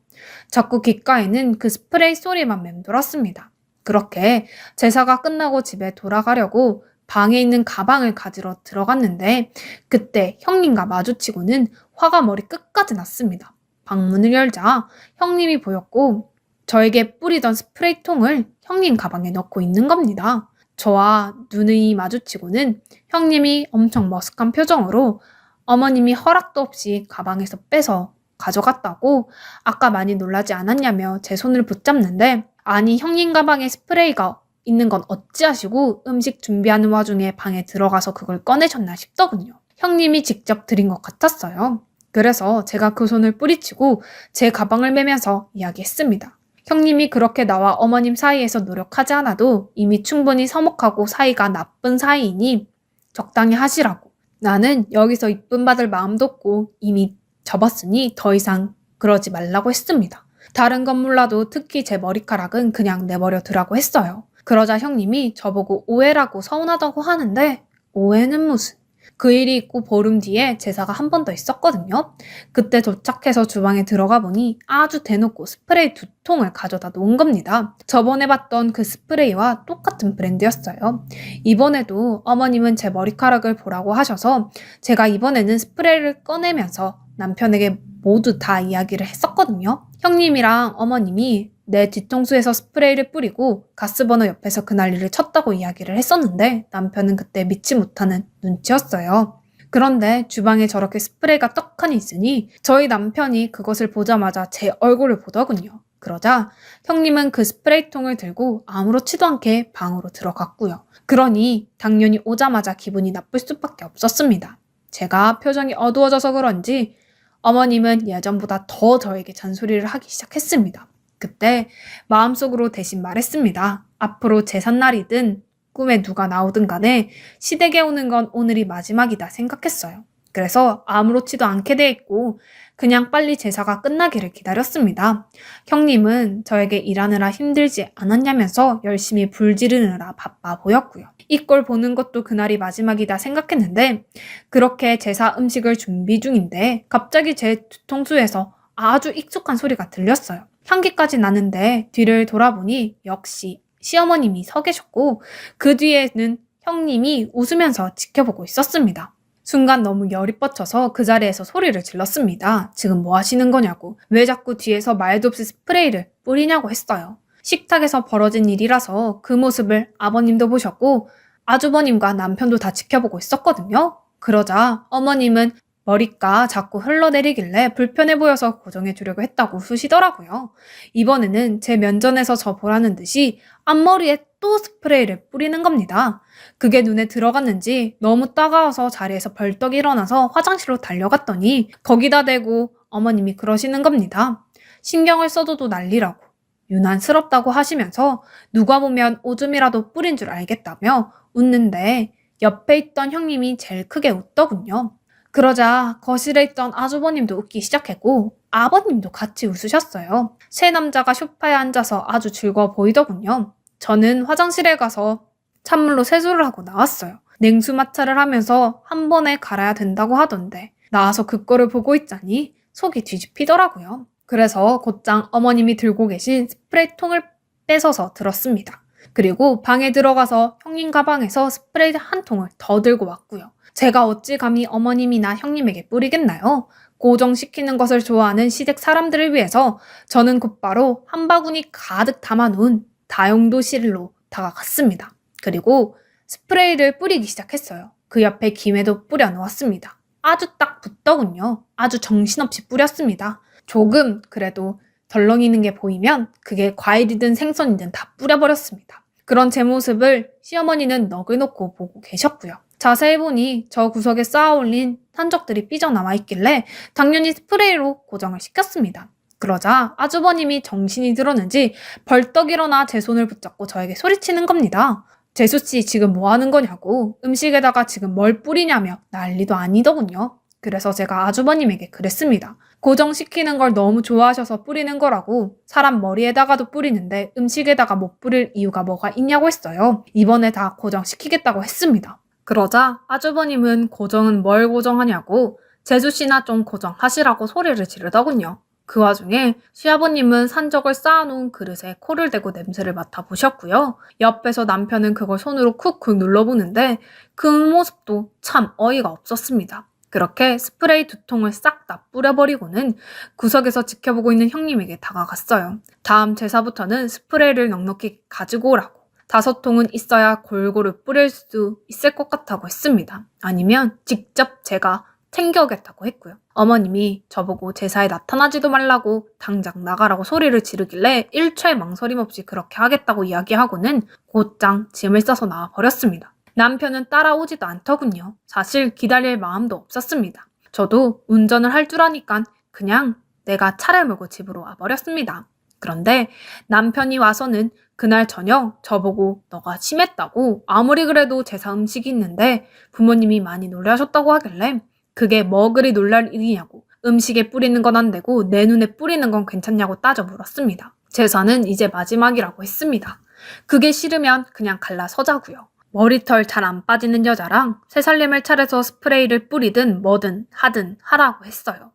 자꾸 귓가에는 그 스프레이 소리만 맴돌았습니다. 그렇게 제사가 끝나고 집에 돌아가려고 방에 있는 가방을 가지러 들어갔는데 그때 형님과 마주치고는 화가 머리 끝까지 났습니다. 방문을 열자 형님이 보였고 저에게 뿌리던 스프레이통을 형님 가방에 넣고 있는 겁니다. 저와 눈이 마주치고는 형님이 엄청 머쓱한 표정으로 어머님이 허락도 없이 가방에서 빼서 가져갔다고 아까 많이 놀라지 않았냐며 제 손을 붙잡는데 아니 형님 가방에 스프레이가 있는 건 어찌하시고 음식 준비하는 와중에 방에 들어가서 그걸 꺼내셨나 싶더군요. 형님이 직접 드린 것 같았어요. 그래서 제가 그 손을 뿌리치고 제 가방을 매면서 이야기했습니다. 형님이 그렇게 나와 어머님 사이에서 노력하지 않아도 이미 충분히 서먹하고 사이가 나쁜 사이이니 적당히 하시라고. 나는 여기서 이쁨 받을 마음도 없고 이미 접었으니 더 이상 그러지 말라고 했습니다. 다른 건 몰라도 특히 제 머리카락은 그냥 내버려 두라고 했어요. 그러자 형님이 저보고 오해라고 서운하다고 하는데 오해는 무슨. 그 일이 있고 보름 뒤에 제사가 한 번 더 있었거든요. 그때 도착해서 주방에 들어가 보니 아주 대놓고 스프레이 2통을 가져다 놓은 겁니다. 저번에 봤던 그 스프레이와 똑같은 브랜드였어요. 이번에도 어머님은 제 머리카락을 보라고 하셔서 제가 이번에는 스프레이를 꺼내면서 남편에게 모두 다 이야기를 했었거든요. 형님이랑 어머님이 내 뒤통수에서 스프레이를 뿌리고 가스버너 옆에서 그 난리를 쳤다고 이야기를 했었는데 남편은 그때 믿지 못하는 눈치였어요. 그런데 주방에 저렇게 스프레이가 떡하니 있으니 저희 남편이 그것을 보자마자 제 얼굴을 보더군요. 그러자 형님은 그 스프레이통을 들고 아무렇지도 않게 방으로 들어갔고요. 그러니 당연히 오자마자 기분이 나쁠 수밖에 없었습니다. 제가 표정이 어두워져서 그런지 어머님은 예전보다 더 저에게 잔소리를 하기 시작했습니다. 그때 마음속으로 대신 말했습니다. 앞으로 제삿날이든 꿈에 누가 나오든 간에 시댁에 오는 건 오늘이 마지막이다 생각했어요. 그래서 아무렇지도 않게 돼 있고 그냥 빨리 제사가 끝나기를 기다렸습니다. 형님은 저에게 일하느라 힘들지 않았냐면서 열심히 불 지르느라 바빠 보였고요. 이 꼴 보는 것도 그날이 마지막이다 생각했는데 그렇게 제사 음식을 준비 중인데 갑자기 제 뒤통수에서 아주 익숙한 소리가 들렸어요. 향기까지 나는데 뒤를 돌아보니 역시 시어머님이 서 계셨고 그 뒤에는 형님이 웃으면서 지켜보고 있었습니다. 순간 너무 열이 뻗쳐서 그 자리에서 소리를 질렀습니다. 지금 뭐 하시는 거냐고, 왜 자꾸 뒤에서 말도 없이 스프레이를 뿌리냐고 했어요. 식탁에서 벌어진 일이라서 그 모습을 아버님도 보셨고 아주버님과 남편도 다 지켜보고 있었거든요. 그러자 어머님은 머리가 자꾸 흘러내리길래 불편해 보여서 고정해 주려고 했다고 웃으시더라고요. 이번에는 제 면전에서 저 보라는 듯이 앞머리에 또 스프레이를 뿌리는 겁니다. 그게 눈에 들어갔는지 너무 따가워서 자리에서 벌떡 일어나서 화장실로 달려갔더니 거기다 대고 어머님이 그러시는 겁니다. 신경을 써줘도 난리라고, 유난스럽다고 하시면서 누가 보면 오줌이라도 뿌린 줄 알겠다며 웃는데 옆에 있던 형님이 제일 크게 웃더군요. 그러자 거실에 있던 아주버님도 웃기 시작했고 아버님도 같이 웃으셨어요. 세 남자가 소파에 앉아서 아주 즐거워 보이더군요. 저는 화장실에 가서 찬물로 세수를 하고 나왔어요. 냉수 마찰을 하면서 한 번에 갈아야 된다고 하던데 나와서 그거를 보고 있자니 속이 뒤집히더라고요. 그래서 곧장 어머님이 들고 계신 스프레이통을 뺏어서 들었습니다. 그리고 방에 들어가서 형님 가방에서 스프레이 한 통을 더 들고 왔고요. 제가 어찌 감히 어머님이나 형님에게 뿌리겠나요? 고정시키는 것을 좋아하는 시댁 사람들을 위해서 저는 곧바로 한 바구니 가득 담아놓은 다용도실로 다가갔습니다. 그리고 스프레이를 뿌리기 시작했어요. 그 옆에 김에도 뿌려놓았습니다. 아주 딱 붙더군요. 아주 정신없이 뿌렸습니다. 조금 그래도 덜렁이는 게 보이면 그게 과일이든 생선이든 다 뿌려버렸습니다. 그런 제 모습을 시어머니는 넋을 놓고 보고 계셨고요. 자세히 보니 저 구석에 쌓아올린 산적들이 삐져나와 있길래 당연히 스프레이로 고정을 시켰습니다. 그러자 아주버님이 정신이 들었는지 벌떡 일어나 제 손을 붙잡고 저에게 소리치는 겁니다. 재수씨 지금 뭐 하는 거냐고, 음식에다가 지금 뭘 뿌리냐며 난리도 아니더군요. 그래서 제가 아주버님에게 그랬습니다. 고정시키는 걸 너무 좋아하셔서 뿌리는 거라고, 사람 머리에다가도 뿌리는데 음식에다가 못 뿌릴 이유가 뭐가 있냐고 했어요. 이번에 다 고정시키겠다고 했습니다. 그러자 아주버님은 고정은 뭘 고정하냐고 재수씨나 좀 고정하시라고 소리를 지르더군요. 그 와중에 시아버님은 산적을 쌓아놓은 그릇에 코를 대고 냄새를 맡아보셨고요. 옆에서 남편은 그걸 손으로 쿡쿡 눌러보는데 그 모습도 참 어이가 없었습니다. 그렇게 스프레이 2통을 싹 다 뿌려버리고는 구석에서 지켜보고 있는 형님에게 다가갔어요. 다음 제사부터는 스프레이를 넉넉히 가지고 오라고, 5통은 있어야 골고루 뿌릴 수 있을 것 같다고 했습니다. 아니면 직접 제가 챙겨오겠다고 했고요. 어머님이 저보고 제사에 나타나지도 말라고 당장 나가라고 소리를 지르길래 일초의 망설임 없이 그렇게 하겠다고 이야기하고는 곧장 짐을 싸서 나와버렸습니다. 남편은 따라오지도 않더군요. 사실 기다릴 마음도 없었습니다. 저도 운전을 할 줄 아니까 그냥 내가 차를 몰고 집으로 와버렸습니다. 그런데 남편이 와서는 그날 저녁 저보고 너가 심했다고, 아무리 그래도 제사 음식이 있는데 부모님이 많이 놀라셨다고 하길래 그게 뭐 그리 놀랄 일이냐고, 음식에 뿌리는 건 안 되고 내 눈에 뿌리는 건 괜찮냐고 따져 물었습니다. 제사는 이제 마지막이라고 했습니다. 그게 싫으면 그냥 갈라서자고요. 머리털 잘 안 빠지는 여자랑 새살림을 차려서 스프레이를 뿌리든 뭐든 하든 하라고 했어요.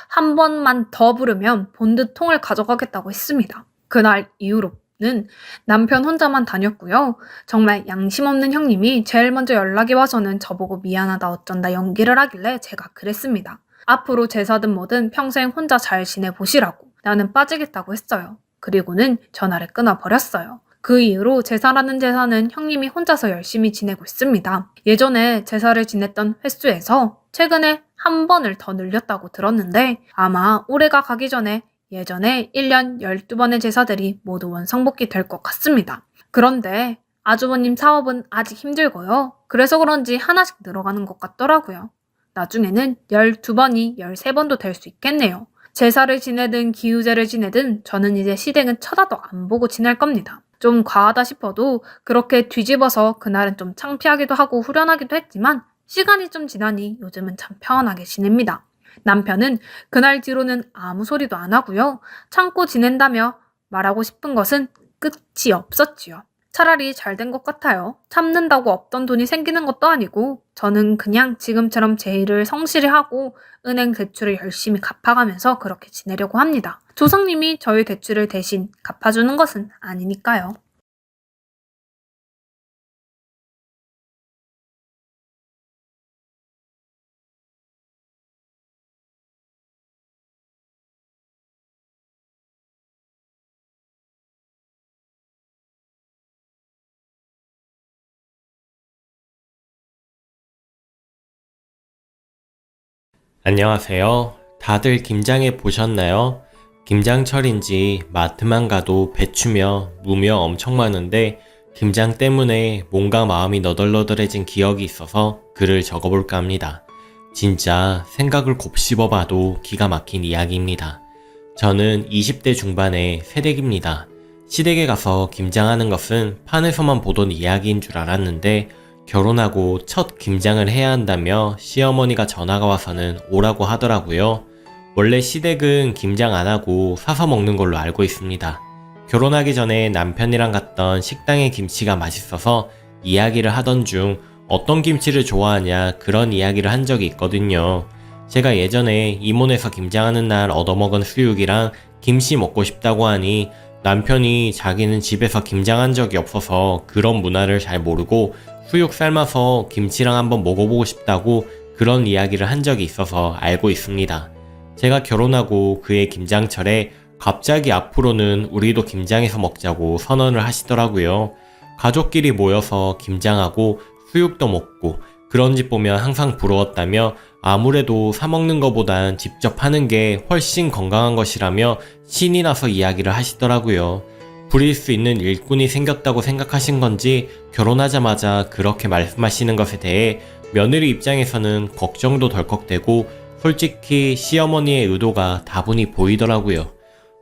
한 번만 더 부르면 본드통을 가져가겠다고 했습니다. 그날 이후로는 남편 혼자만 다녔고요. 정말 양심 없는 형님이 제일 먼저 연락이 와서는 저보고 미안하다 어쩐다 연기를 하길래 제가 그랬습니다. 앞으로 제사든 뭐든 평생 혼자 잘 지내보시라고 나는 빠지겠다고 했어요. 그리고는 전화를 끊어버렸어요. 그 이후로 제사라는 제사는 형님이 혼자서 열심히 지내고 있습니다. 예전에 제사를 지냈던 횟수에서 최근에 한 번을 더 늘렸다고 들었는데 아마 올해가 가기 전에 예전에 1년 12번의 제사들이 모두 원상복귀 될 것 같습니다. 그런데 아주버님 사업은 아직 힘들고요. 그래서 그런지 하나씩 늘어가는 것 같더라고요. 나중에는 12번이 13번도 될 수 있겠네요. 제사를 지내든 기우제를 지내든 저는 이제 시댁은 쳐다도 안 보고 지낼 겁니다. 좀 과하다 싶어도 그렇게 뒤집어서 그날은 좀 창피하기도 하고 후련하기도 했지만 시간이 좀 지나니 요즘은 참 편하게 지냅니다. 남편은 그날 뒤로는 아무 소리도 안 하고요. 참고 지낸다며 말하고 싶은 것은 끝이 없었지요. 차라리 잘 된 것 같아요. 참는다고 없던 돈이 생기는 것도 아니고 저는 그냥 지금처럼 제 일을 성실히 하고 은행 대출을 열심히 갚아가면서 그렇게 지내려고 합니다. 조상님이 저희 대출을 대신 갚아주는 것은 아니니까요. 안녕하세요. 다들 김장해 보셨나요? 김장철인지 마트만 가도 배추며 무며 엄청 많은데 김장 때문에 몸과 마음이 너덜너덜해진 기억이 있어서 글을 적어볼까 합니다. 진짜 생각을 곱씹어봐도 기가 막힌 이야기입니다. 저는 20대 중반의 새댁입니다. 시댁에 가서 김장하는 것은 판에서만 보던 이야기인 줄 알았는데 결혼하고 첫 김장을 해야 한다며 시어머니가 전화가 와서는 오라고 하더라고요. 원래 시댁은 김장 안 하고 사서 먹는 걸로 알고 있습니다. 결혼하기 전에 남편이랑 갔던 식당의 김치가 맛있어서 이야기를 하던 중 어떤 김치를 좋아하냐 그런 이야기를 한 적이 있거든요. 제가 예전에 이모네서 김장하는 날 얻어먹은 수육이랑 김치 먹고 싶다고 하니 남편이 자기는 집에서 김장한 적이 없어서 그런 문화를 잘 모르고 수육 삶아서 김치랑 한번 먹어보고 싶다고 그런 이야기를 한 적이 있어서 알고 있습니다. 제가 결혼하고 그의 김장철에 갑자기 앞으로는 우리도 김장해서 먹자고 선언을 하시더라고요. 가족끼리 모여서 김장하고 수육도 먹고 그런 집 보면 항상 부러웠다며 아무래도 사 먹는 것보단 직접 하는 게 훨씬 건강한 것이라며 신이 나서 이야기를 하시더라고요. 부릴 수 있는 일꾼이 생겼다고 생각하신 건지 결혼하자마자 그렇게 말씀하시는 것에 대해 며느리 입장에서는 걱정도 덜컥되고 솔직히 시어머니의 의도가 다분히 보이더라고요.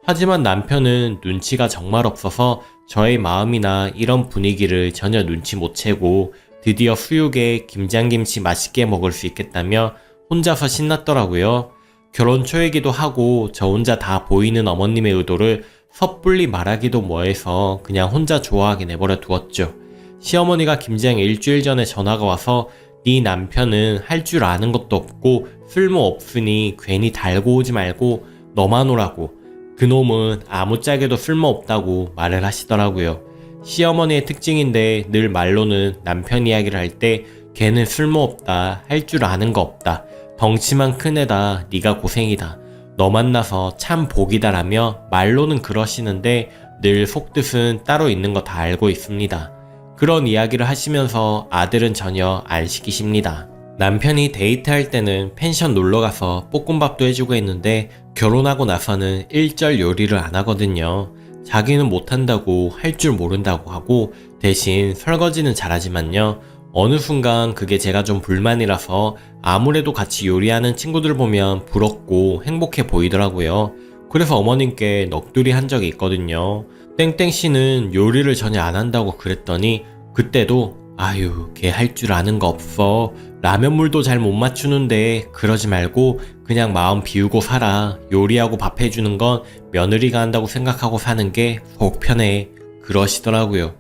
하지만 남편은 눈치가 정말 없어서 저의 마음이나 이런 분위기를 전혀 눈치 못 채고 드디어 수육에 김장김치 맛있게 먹을 수 있겠다며 혼자서 신났더라고요. 결혼 초이기도 하고 저 혼자 다 보이는 어머님의 의도를 섣불리 말하기도 뭐해서 그냥 혼자 좋아하게 내버려 두었죠. 시어머니가 김장 일주일 전에 전화가 와서 네 남편은 할 줄 아는 것도 없고 쓸모 없으니 괜히 달고 오지 말고 너만 오라고. 그놈은 아무짝에도 쓸모 없다고 말을 하시더라고요. 시어머니의 특징인데 늘 말로는 남편 이야기를 할 때 걔는 쓸모없다, 할 줄 아는 거 없다, 덩치만 큰 애다, 네가 고생이다, 너 만나서 참 복이다라며 말로는 그러시는데 늘 속뜻은 따로 있는 거 다 알고 있습니다. 그런 이야기를 하시면서 아들은 전혀 안 시키십니다. 남편이 데이트할 때는 펜션 놀러가서 볶음밥도 해주고 했는데 결혼하고 나서는 일절 요리를 안 하거든요. 자기는 못한다고 할 줄 모른다고 하고 대신 설거지는 잘하지만요. 어느 순간 그게 제가 좀 불만이라서 아무래도 같이 요리하는 친구들 보면 부럽고 행복해 보이더라고요. 그래서 어머님께 넋두리 한 적이 있거든요. 땡땡씨는 요리를 전혀 안 한다고 그랬더니 그때도 아유 걔 할 줄 아는 거 없어. 라면물도 잘 못 맞추는데 그러지 말고 그냥 마음 비우고 살아. 요리하고 밥 해주는 건 며느리가 한다고 생각하고 사는 게 속 편해. 그러시더라고요.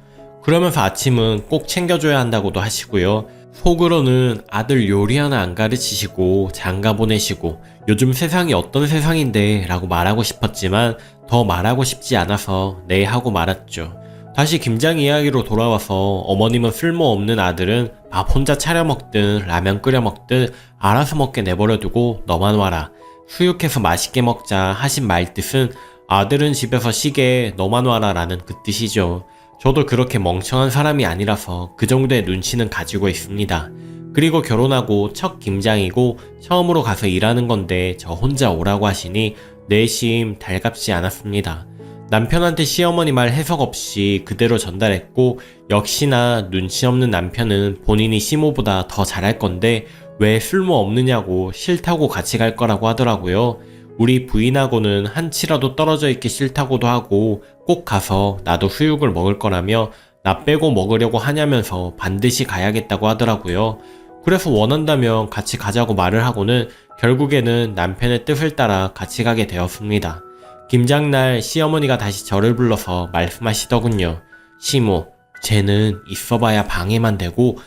그러면서 아침은 꼭 챙겨줘야 한다고도 하시고요. 속으로는 아들 요리 하나 안 가르치시고 장가 보내시고 요즘 세상이 어떤 세상인데 라고 말하고 싶었지만 더 말하고 싶지 않아서 네 하고 말았죠. 다시 김장 이야기로 돌아와서 어머님은 쓸모없는 아들은 밥 혼자 차려 먹든 라면 끓여 먹든 알아서 먹게 내버려두고 너만 와라. 수육해서 맛있게 먹자 하신 말뜻은 아들은 집에서 쉬게 너만 와라 라는 그 뜻이죠. 저도 그렇게 멍청한 사람이 아니라서 그 정도의 눈치는 가지고 있습니다. 그리고 결혼하고 첫 김장이고 처음으로 가서 일하는 건데 저 혼자 오라고 하시니 내심 달갑지 않았습니다. 남편한테 시어머니 말 해석 없이 그대로 전달했고 역시나 눈치 없는 남편은 본인이 시모보다 더 잘할 건데 왜 쓸모 없느냐고 싫다고 같이 갈 거라고 하더라고요. 우리 부인하고는 한치라도 떨어져 있기 싫다고도 하고 꼭 가서 나도 수육을 먹을 거라며 나 빼고 먹으려고 하냐면서 반드시 가야겠다고 하더라고요. 그래서 원한다면 같이 가자고 말을 하고는 결국에는 남편의 뜻을 따라 같이 가게 되었습니다. 김장날 시어머니가 다시 저를 불러서 말씀하시더군요. 시모, 쟤는 있어봐야 방해만 되고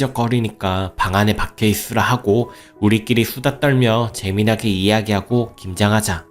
걸리적거리니까 방 안에 박혀 있으라 하고 우리끼리 수다 떨며 재미나게 이야기하고 김장하자.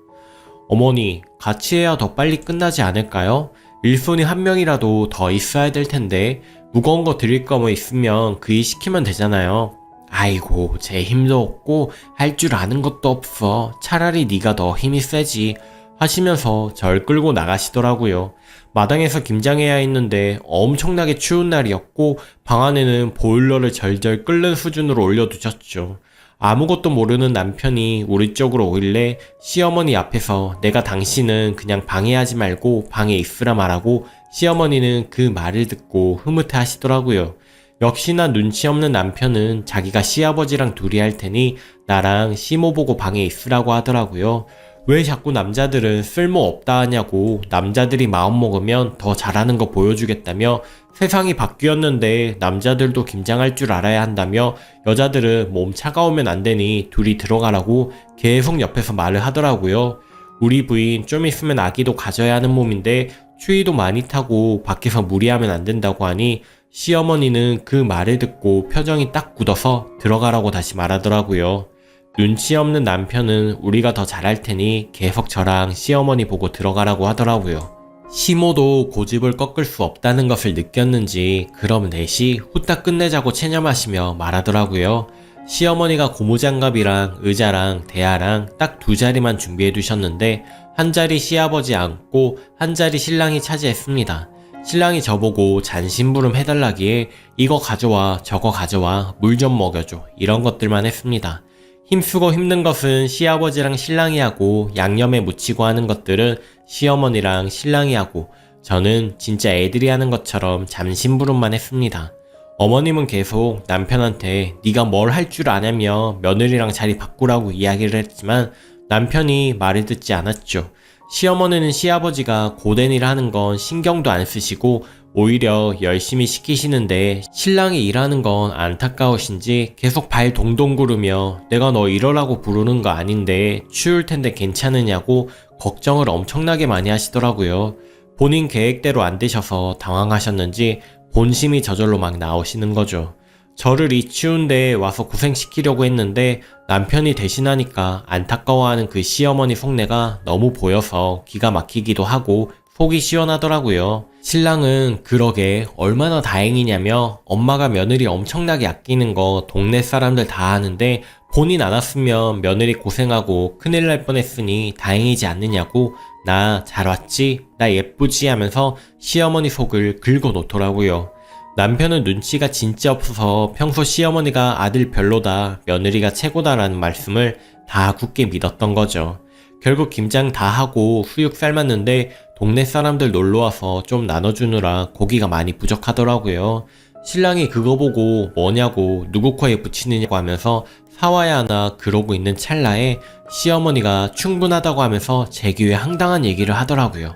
어머니, 같이 해야 더 빨리 끝나지 않을까요? 일손이 한 명이라도 더 있어야 될 텐데 무거운 거 드릴 거 뭐 있으면 그 일 시키면 되잖아요. 아이고, 제 힘도 없고 할 줄 아는 것도 없어. 차라리 네가 더 힘이 세지. 하시면서 절 끌고 나가시더라고요. 마당에서 김장해야 했는데 엄청나게 추운 날이었고 방 안에는 보일러를 절절 끓는 수준으로 올려두셨죠. 아무것도 모르는 남편이 우리 쪽으로 오길래 시어머니 앞에서 내가 당신은 그냥 방해하지 말고 방에 있으라 말하고 시어머니는 그 말을 듣고 흐뭇해 하시더라고요. 역시나 눈치 없는 남편은 자기가 시아버지랑 둘이 할 테니 나랑 시모 보고 방에 있으라고 하더라고요. 왜 자꾸 남자들은 쓸모없다 하냐고 남자들이 마음먹으면 더 잘하는 거 보여주겠다며 세상이 바뀌었는데 남자들도 김장할 줄 알아야 한다며 여자들은 몸 차가우면 안 되니 둘이 들어가라고 계속 옆에서 말을 하더라고요. 우리 부인 좀 있으면 아기도 가져야 하는 몸인데 추위도 많이 타고 밖에서 무리하면 안 된다고 하니 시어머니는 그 말을 듣고 표정이 딱 굳어서 들어가라고 다시 말하더라고요. 눈치 없는 남편은 우리가 더 잘할 테니 계속 저랑 시어머니 보고 들어가라고 하더라고요. 시모도 고집을 꺾을 수 없다는 것을 느꼈는지 그럼 넷이 후딱 끝내자고 체념하시며 말하더라고요. 시어머니가 고무장갑이랑 의자랑 대야랑 딱 2자리만 준비해 두셨는데 한 자리 시아버지 앉고 한 자리 신랑이 차지했습니다. 신랑이 저보고 잔심부름 해달라기에 이거 가져와 저거 가져와 물 좀 먹여줘 이런 것들만 했습니다. 힘쓰고 힘든 것은 시아버지랑 신랑이 하고 양념에 묻히고 하는 것들은 시어머니랑 신랑이 하고 저는 진짜 애들이 하는 것처럼 잠심부름만 했습니다. 어머님은 계속 남편한테 네가 뭘 할 줄 아냐며 며느리랑 자리 바꾸라고 이야기를 했지만 남편이 말을 듣지 않았죠. 시어머니는 시아버지가 고된 일을 하는 건 신경도 안 쓰시고 오히려 열심히 시키시는데 신랑이 일하는 건 안타까우신지 계속 발 동동 구르며 내가 너 이러라고 부르는 거 아닌데 추울 텐데 괜찮으냐고 걱정을 엄청나게 많이 하시더라고요. 본인 계획대로 안 되셔서 당황하셨는지 본심이 저절로 막 나오시는 거죠. 저를 이 추운데 와서 고생시키려고 했는데 남편이 대신하니까 안타까워하는 그 시어머니 속내가 너무 보여서 기가 막히기도 하고 속이 시원하더라고요. 신랑은 그러게 얼마나 다행이냐며 엄마가 며느리 엄청나게 아끼는 거 동네 사람들 다 아는데 본인 안 왔으면 며느리 고생하고 큰일 날 뻔했으니 다행이지 않느냐고 나 잘 왔지? 나 예쁘지? 하면서 시어머니 속을 긁어 놓더라고요. 남편은 눈치가 진짜 없어서 평소 시어머니가 아들 별로다, 며느리가 최고다라는 말씀을 다 굳게 믿었던 거죠. 결국 김장 다 하고 수육 삶았는데 동네 사람들 놀러와서 좀 나눠주느라 고기가 많이 부족하더라고요. 신랑이 그거 보고 뭐냐고 누구 코에 붙이느냐고 하면서 사와야 하나 그러고 있는 찰나에 시어머니가 충분하다고 하면서 제 귀에 황당한 얘기를 하더라고요.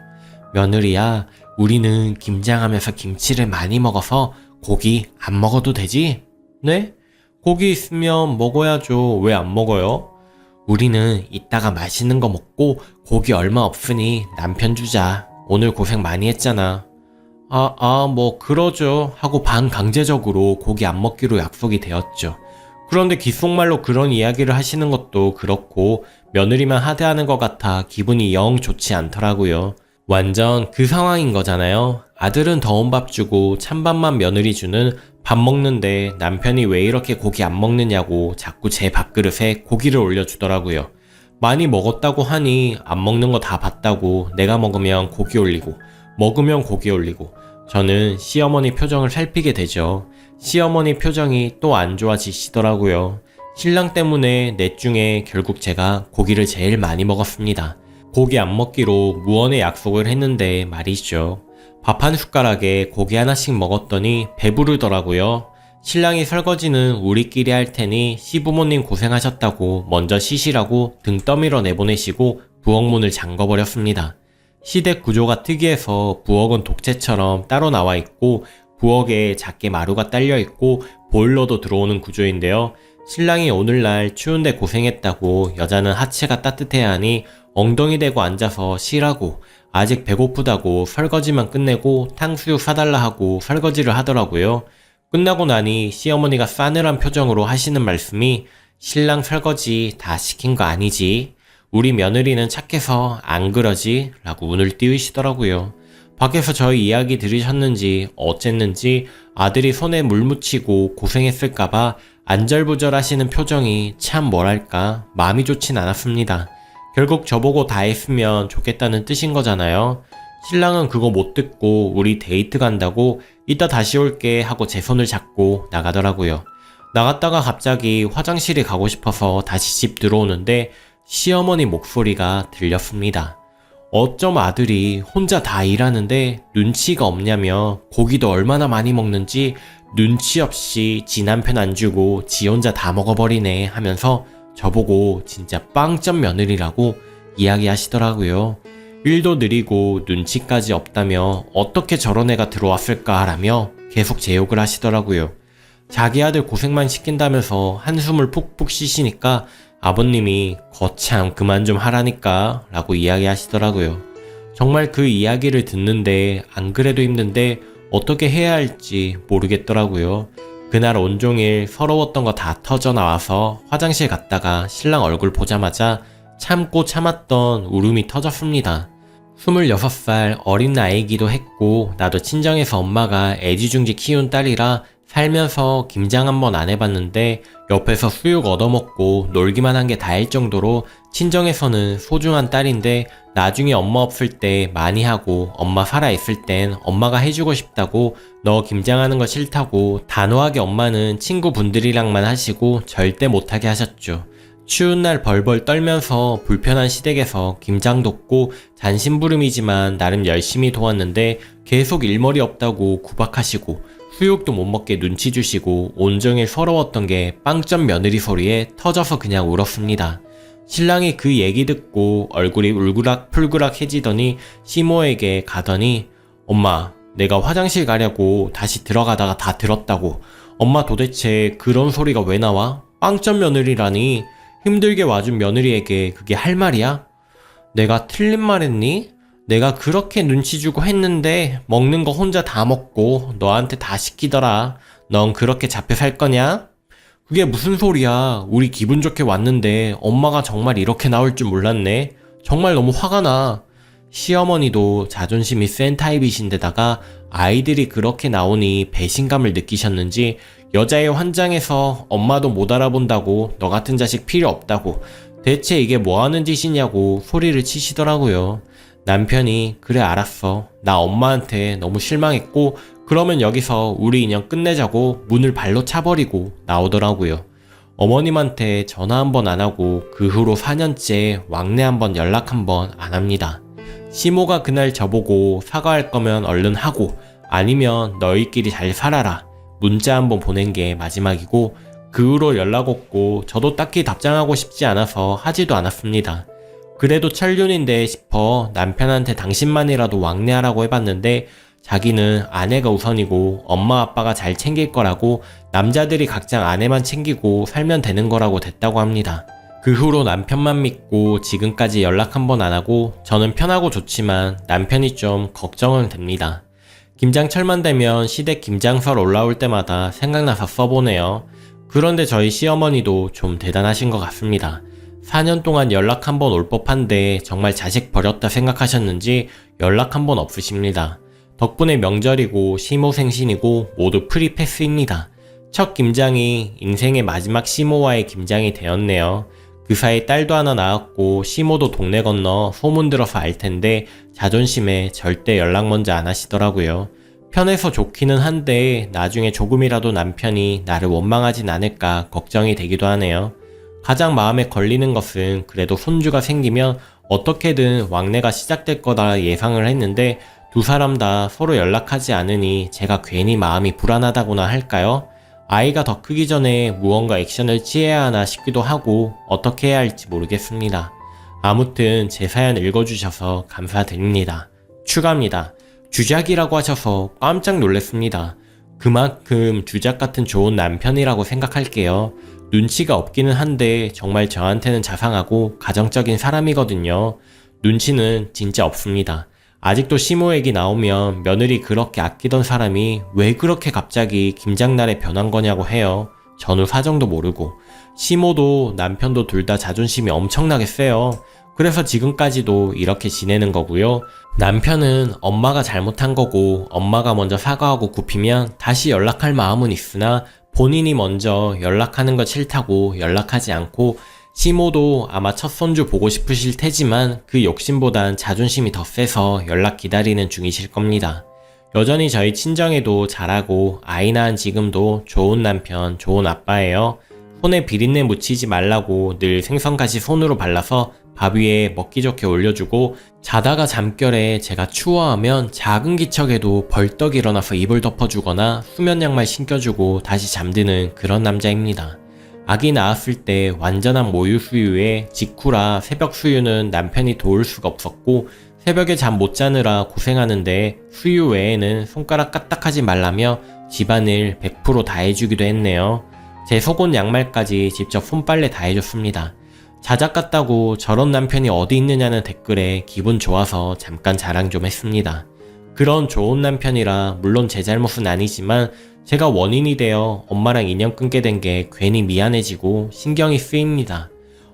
며느리야, 우리는 김장하면서 김치를 많이 먹어서 고기 안 먹어도 되지? 네? 고기 있으면 먹어야죠. 왜 안 먹어요? 우리는 이따가 맛있는 거 먹고 고기 얼마 없으니 남편 주자. 오늘 고생 많이 했잖아. 뭐 그러죠 하고 반강제적으로 고기 안 먹기로 약속이 되었죠. 그런데 귓속말로 그런 이야기를 하시는 것도 그렇고 며느리만 하대하는 것 같아 기분이 영 좋지 않더라고요. 완전 그 상황인 거잖아요. 아들은 더운 밥 주고 찬밥만 며느리 주는 밥 먹는데 남편이 왜 이렇게 고기 안 먹느냐고 자꾸 제 밥그릇에 고기를 올려주더라고요. 많이 먹었다고 하니 안 먹는 거 다 봤다고 내가 먹으면 고기 올리고 먹으면 고기 올리고 저는 시어머니 표정을 살피게 되죠. 시어머니 표정이 또 안 좋아지시더라고요. 신랑 때문에 넷 중에 결국 제가 고기를 제일 많이 먹었습니다. 고기 안 먹기로 무언의 약속을 했는데 말이죠. 밥 한 숟가락에 고기 하나씩 먹었더니 배부르더라고요. 신랑이 설거지는 우리끼리 할 테니 시부모님 고생하셨다고 먼저 쉬시라고 등 떠밀어 내보내시고 부엌문을 잠궈버렸습니다. 시댁 구조가 특이해서 부엌은 독채처럼 따로 나와 있고 부엌에 작게 마루가 딸려 있고 보일러도 들어오는 구조인데요. 신랑이 오늘날 추운데 고생했다고 여자는 하체가 따뜻해야 하니 엉덩이 대고 앉아서 쉬라고 아직 배고프다고 설거지만 끝내고 탕수육 사달라 하고 설거지를 하더라고요. 끝나고 나니 시어머니가 싸늘한 표정으로 하시는 말씀이 신랑 설거지 다 시킨 거 아니지? 우리 며느리는 착해서 안 그러지? 라고 운을 띄우시더라고요. 밖에서 저희 이야기 들으셨는지 어쨌는지 아들이 손에 물 묻히고 고생했을까봐 안절부절 하시는 표정이 참 뭐랄까 마음이 좋진 않았습니다. 결국 저보고 다 했으면 좋겠다는 뜻인 거잖아요. 신랑은 그거 못 듣고 우리 데이트 간다고 이따 다시 올게 하고 제 손을 잡고 나가더라고요. 나갔다가 갑자기 화장실에 가고 싶어서 다시 집 들어오는데 시어머니 목소리가 들렸습니다. 어쩜 아들이 혼자 다 일하는데 눈치가 없냐며 고기도 얼마나 많이 먹는지 눈치 없이 지 남편 안 주고 지 혼자 다 먹어버리네 하면서 저보고 진짜 빵점 며느리라고 이야기하시더라고요. 일도 느리고 눈치까지 없다며 어떻게 저런 애가 들어왔을까 라며 계속 제 욕을 하시더라고요. 자기 아들 고생만 시킨다면서 한숨을 푹푹 쉬시니까 아버님이 거참 그만 좀 하라니까 라고 이야기하시더라고요. 정말 그 이야기를 듣는데 안 그래도 힘든데 어떻게 해야 할지 모르겠더라고요. 그날 온종일 서러웠던 거 다 터져 나와서 화장실 갔다가 신랑 얼굴 보자마자 참고 참았던 울음이 터졌습니다. 26살 어린 나이기도 했고 나도 친정에서 엄마가 애지중지 키운 딸이라 살면서 김장 한번 안 해봤는데 옆에서 수육 얻어먹고 놀기만 한 게 다일 정도로 친정에서는 소중한 딸인데 나중에 엄마 없을 때 많이 하고 엄마 살아있을 땐 엄마가 해주고 싶다고 너 김장하는 거 싫다고 단호하게 엄마는 친구분들이랑만 하시고 절대 못하게 하셨죠. 추운 날 벌벌 떨면서 불편한 시댁에서 김장 돕고 잔심부름이지만 나름 열심히 도왔는데 계속 일머리 없다고 구박하시고 수육도 못 먹게 눈치 주시고 온종일 서러웠던 게 빵점 며느리 소리에 터져서 그냥 울었습니다. 신랑이 그 얘기 듣고 얼굴이 울그락풀그락해지더니 시모에게 가더니 엄마 내가 화장실 가려고 다시 들어가다가 다 들었다고 엄마 도대체 그런 소리가 왜 나와? 빵점 며느리라니 힘들게 와준 며느리에게 그게 할 말이야? 내가 틀린 말 했니? 내가 그렇게 눈치 주고 했는데 먹는 거 혼자 다 먹고 너한테 다 시키더라. 넌 그렇게 잡혀 살 거냐? 그게 무슨 소리야. 우리 기분 좋게 왔는데 엄마가 정말 이렇게 나올 줄 몰랐네. 정말 너무 화가 나. 시어머니도 자존심이 센 타입이신데다가 아이들이 그렇게 나오니 배신감을 느끼셨는지 여자의 환장해서 엄마도 못 알아본다고 너 같은 자식 필요 없다고 대체 이게 뭐 하는 짓이냐고 소리를 치시더라고요. 남편이 그래 알았어. 나 엄마한테 너무 실망했고 그러면 여기서 우리 인연 끝내자고 문을 발로 차버리고 나오더라고요. 어머님한테 전화 한 번 안 하고 그 후로 4년째 왕래 한 번 연락 한 번 안 합니다. 시모가 그날 저보고 사과할 거면 얼른 하고 아니면 너희끼리 잘 살아라. 문자 한 번 보낸 게 마지막이고 그 후로 연락 없고 저도 딱히 답장하고 싶지 않아서 하지도 않았습니다. 그래도 천륜인데 싶어 남편한테 당신만이라도 왕래하라고 해봤는데 자기는 아내가 우선이고 엄마 아빠가 잘 챙길 거라고 남자들이 각자 아내만 챙기고 살면 되는 거라고 됐다고 합니다. 그 후로 남편만 믿고 지금까지 연락 한 번 안 하고 저는 편하고 좋지만 남편이 좀 걱정은 됩니다. 김장철만 되면 시댁 김장설 올라올 때마다 생각나서 써보네요. 그런데 저희 시어머니도 좀 대단하신 것 같습니다. 4년 동안 연락 한 번 올 법한데 정말 자식 버렸다 생각하셨는지 연락 한 번 없으십니다. 덕분에 명절이고 시모 생신이고 모두 프리패스입니다. 첫 김장이 인생의 마지막 시모와의 김장이 되었네요. 그 사이 딸도 하나 낳았고 시모도 동네 건너 소문 들어서 알 텐데 자존심에 절대 연락 먼저 안 하시더라고요. 편해서 좋기는 한데 나중에 조금이라도 남편이 나를 원망하진 않을까 걱정이 되기도 하네요. 가장 마음에 걸리는 것은 그래도 손주가 생기면 어떻게든 왕래가 시작될 거다 예상을 했는데 두 사람 다 서로 연락하지 않으니 제가 괜히 마음이 불안하다고나 할까요? 아이가 더 크기 전에 무언가 액션을 취해야 하나 싶기도 하고 어떻게 해야 할지 모르겠습니다. 아무튼 제 사연 읽어주셔서 감사드립니다. 추가입니다. 주작이라고 하셔서 깜짝 놀랐습니다. 그만큼 주작 같은 좋은 남편이라고 생각할게요. 눈치가 없기는 한데 정말 저한테는 자상하고 가정적인 사람이거든요. 눈치는 진짜 없습니다. 아직도 시모 얘기 나오면 며느리 그렇게 아끼던 사람이 왜 그렇게 갑자기 김장날에 변한 거냐고 해요. 전후 사정도 모르고. 시모도 남편도 둘 다 자존심이 엄청나게 세요. 그래서 지금까지도 이렇게 지내는 거고요. 남편은 엄마가 잘못한 거고 엄마가 먼저 사과하고 굽히면 다시 연락할 마음은 있으나 본인이 먼저 연락하는 거 싫다고 연락하지 않고 시모도 아마 첫 손주 보고 싶으실 테지만 그 욕심보단 자존심이 더 세서 연락 기다리는 중이실 겁니다. 여전히 저희 친정에도 잘하고 아이 낳은 지금도 좋은 남편, 좋은 아빠예요. 손에 비린내 묻히지 말라고 늘 생선가시 손으로 발라서 밥 위에 먹기 좋게 올려주고 자다가 잠결에 제가 추워하면 작은 기척에도 벌떡 일어나서 이불 덮어주거나 수면 양말 신겨주고 다시 잠드는 그런 남자입니다. 아기 낳았을 때 완전한 모유 수유에 직후라 새벽 수유는 남편이 도울 수가 없었고 새벽에 잠 못 자느라 고생하는데 수유 외에는 손가락 까딱하지 말라며 집안일 100% 다 해주기도 했네요. 제 속옷 양말까지 직접 손빨래 다 해줬습니다. 자작 같다고 저런 남편이 어디 있느냐는 댓글에 기분 좋아서 잠깐 자랑 좀 했습니다. 그런 좋은 남편이라 물론 제 잘못은 아니지만 제가 원인이 되어 엄마랑 인연 끊게 된 게 괜히 미안해지고 신경이 쓰입니다.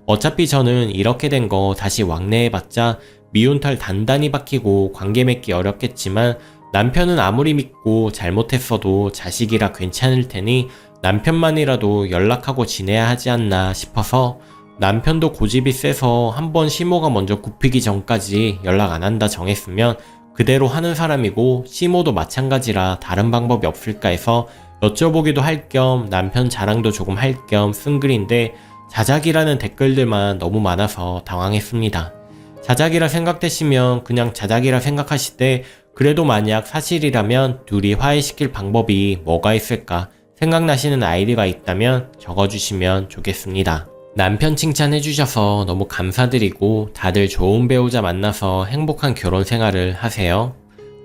어차피 저는 이렇게 된 거 다시 왕래해봤자 미운 털 단단히 박히고 관계 맺기 어렵겠지만 남편은 아무리 믿고 잘못했어도 자식이라 괜찮을 테니 남편만이라도 연락하고 지내야 하지 않나 싶어서 남편도 고집이 세서 한번 시모가 먼저 굽히기 전까지 연락 안 한다 정했으면 그대로 하는 사람이고 시모도 마찬가지라 다른 방법이 없을까 해서 여쭤보기도 할 겸 남편 자랑도 조금 할 겸 쓴 글인데 자작이라는 댓글들만 너무 많아서 당황했습니다. 자작이라 생각되시면 그냥 자작이라 생각하시되 그래도 만약 사실이라면 둘이 화해시킬 방법이 뭐가 있을까 생각나시는 아이디가 있다면 적어주시면 좋겠습니다. 남편 칭찬해주셔서 너무 감사드리고 다들 좋은 배우자 만나서 행복한 결혼 생활을 하세요.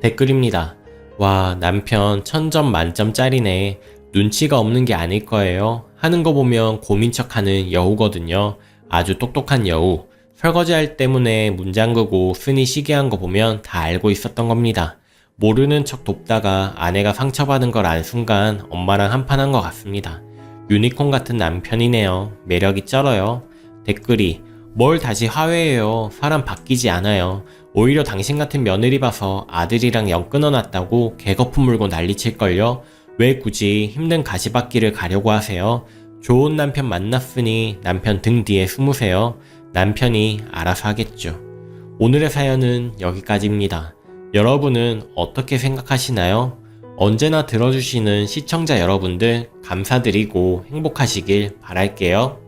댓글입니다. 와, 남편 1000점 만점짜리네. 눈치가 없는 게 아닐 거예요. 하는 거 보면 고민 척하는 여우거든요. 아주 똑똑한 여우. 설거지할 때문에 문 잠그고 순이 쉬게 한 거 보면 다 알고 있었던 겁니다. 모르는 척 돕다가 아내가 상처받은 걸 안 순간 엄마랑 한판 한 것 같습니다. 유니콘 같은 남편이네요. 매력이 쩔어요. 댓글이 뭘 다시 화해해요. 사람 바뀌지 않아요. 오히려 당신 같은 며느리 봐서 아들이랑 연 끊어놨다고 개거품 물고 난리칠걸요. 왜 굳이 힘든 가시밭길을 가려고 하세요. 좋은 남편 만났으니 남편 등 뒤에 숨으세요. 남편이 알아서 하겠죠. 오늘의 사연은 여기까지입니다. 여러분은 어떻게 생각하시나요? 언제나 들어주시는 시청자 여러분들 감사드리고 행복하시길 바랄게요.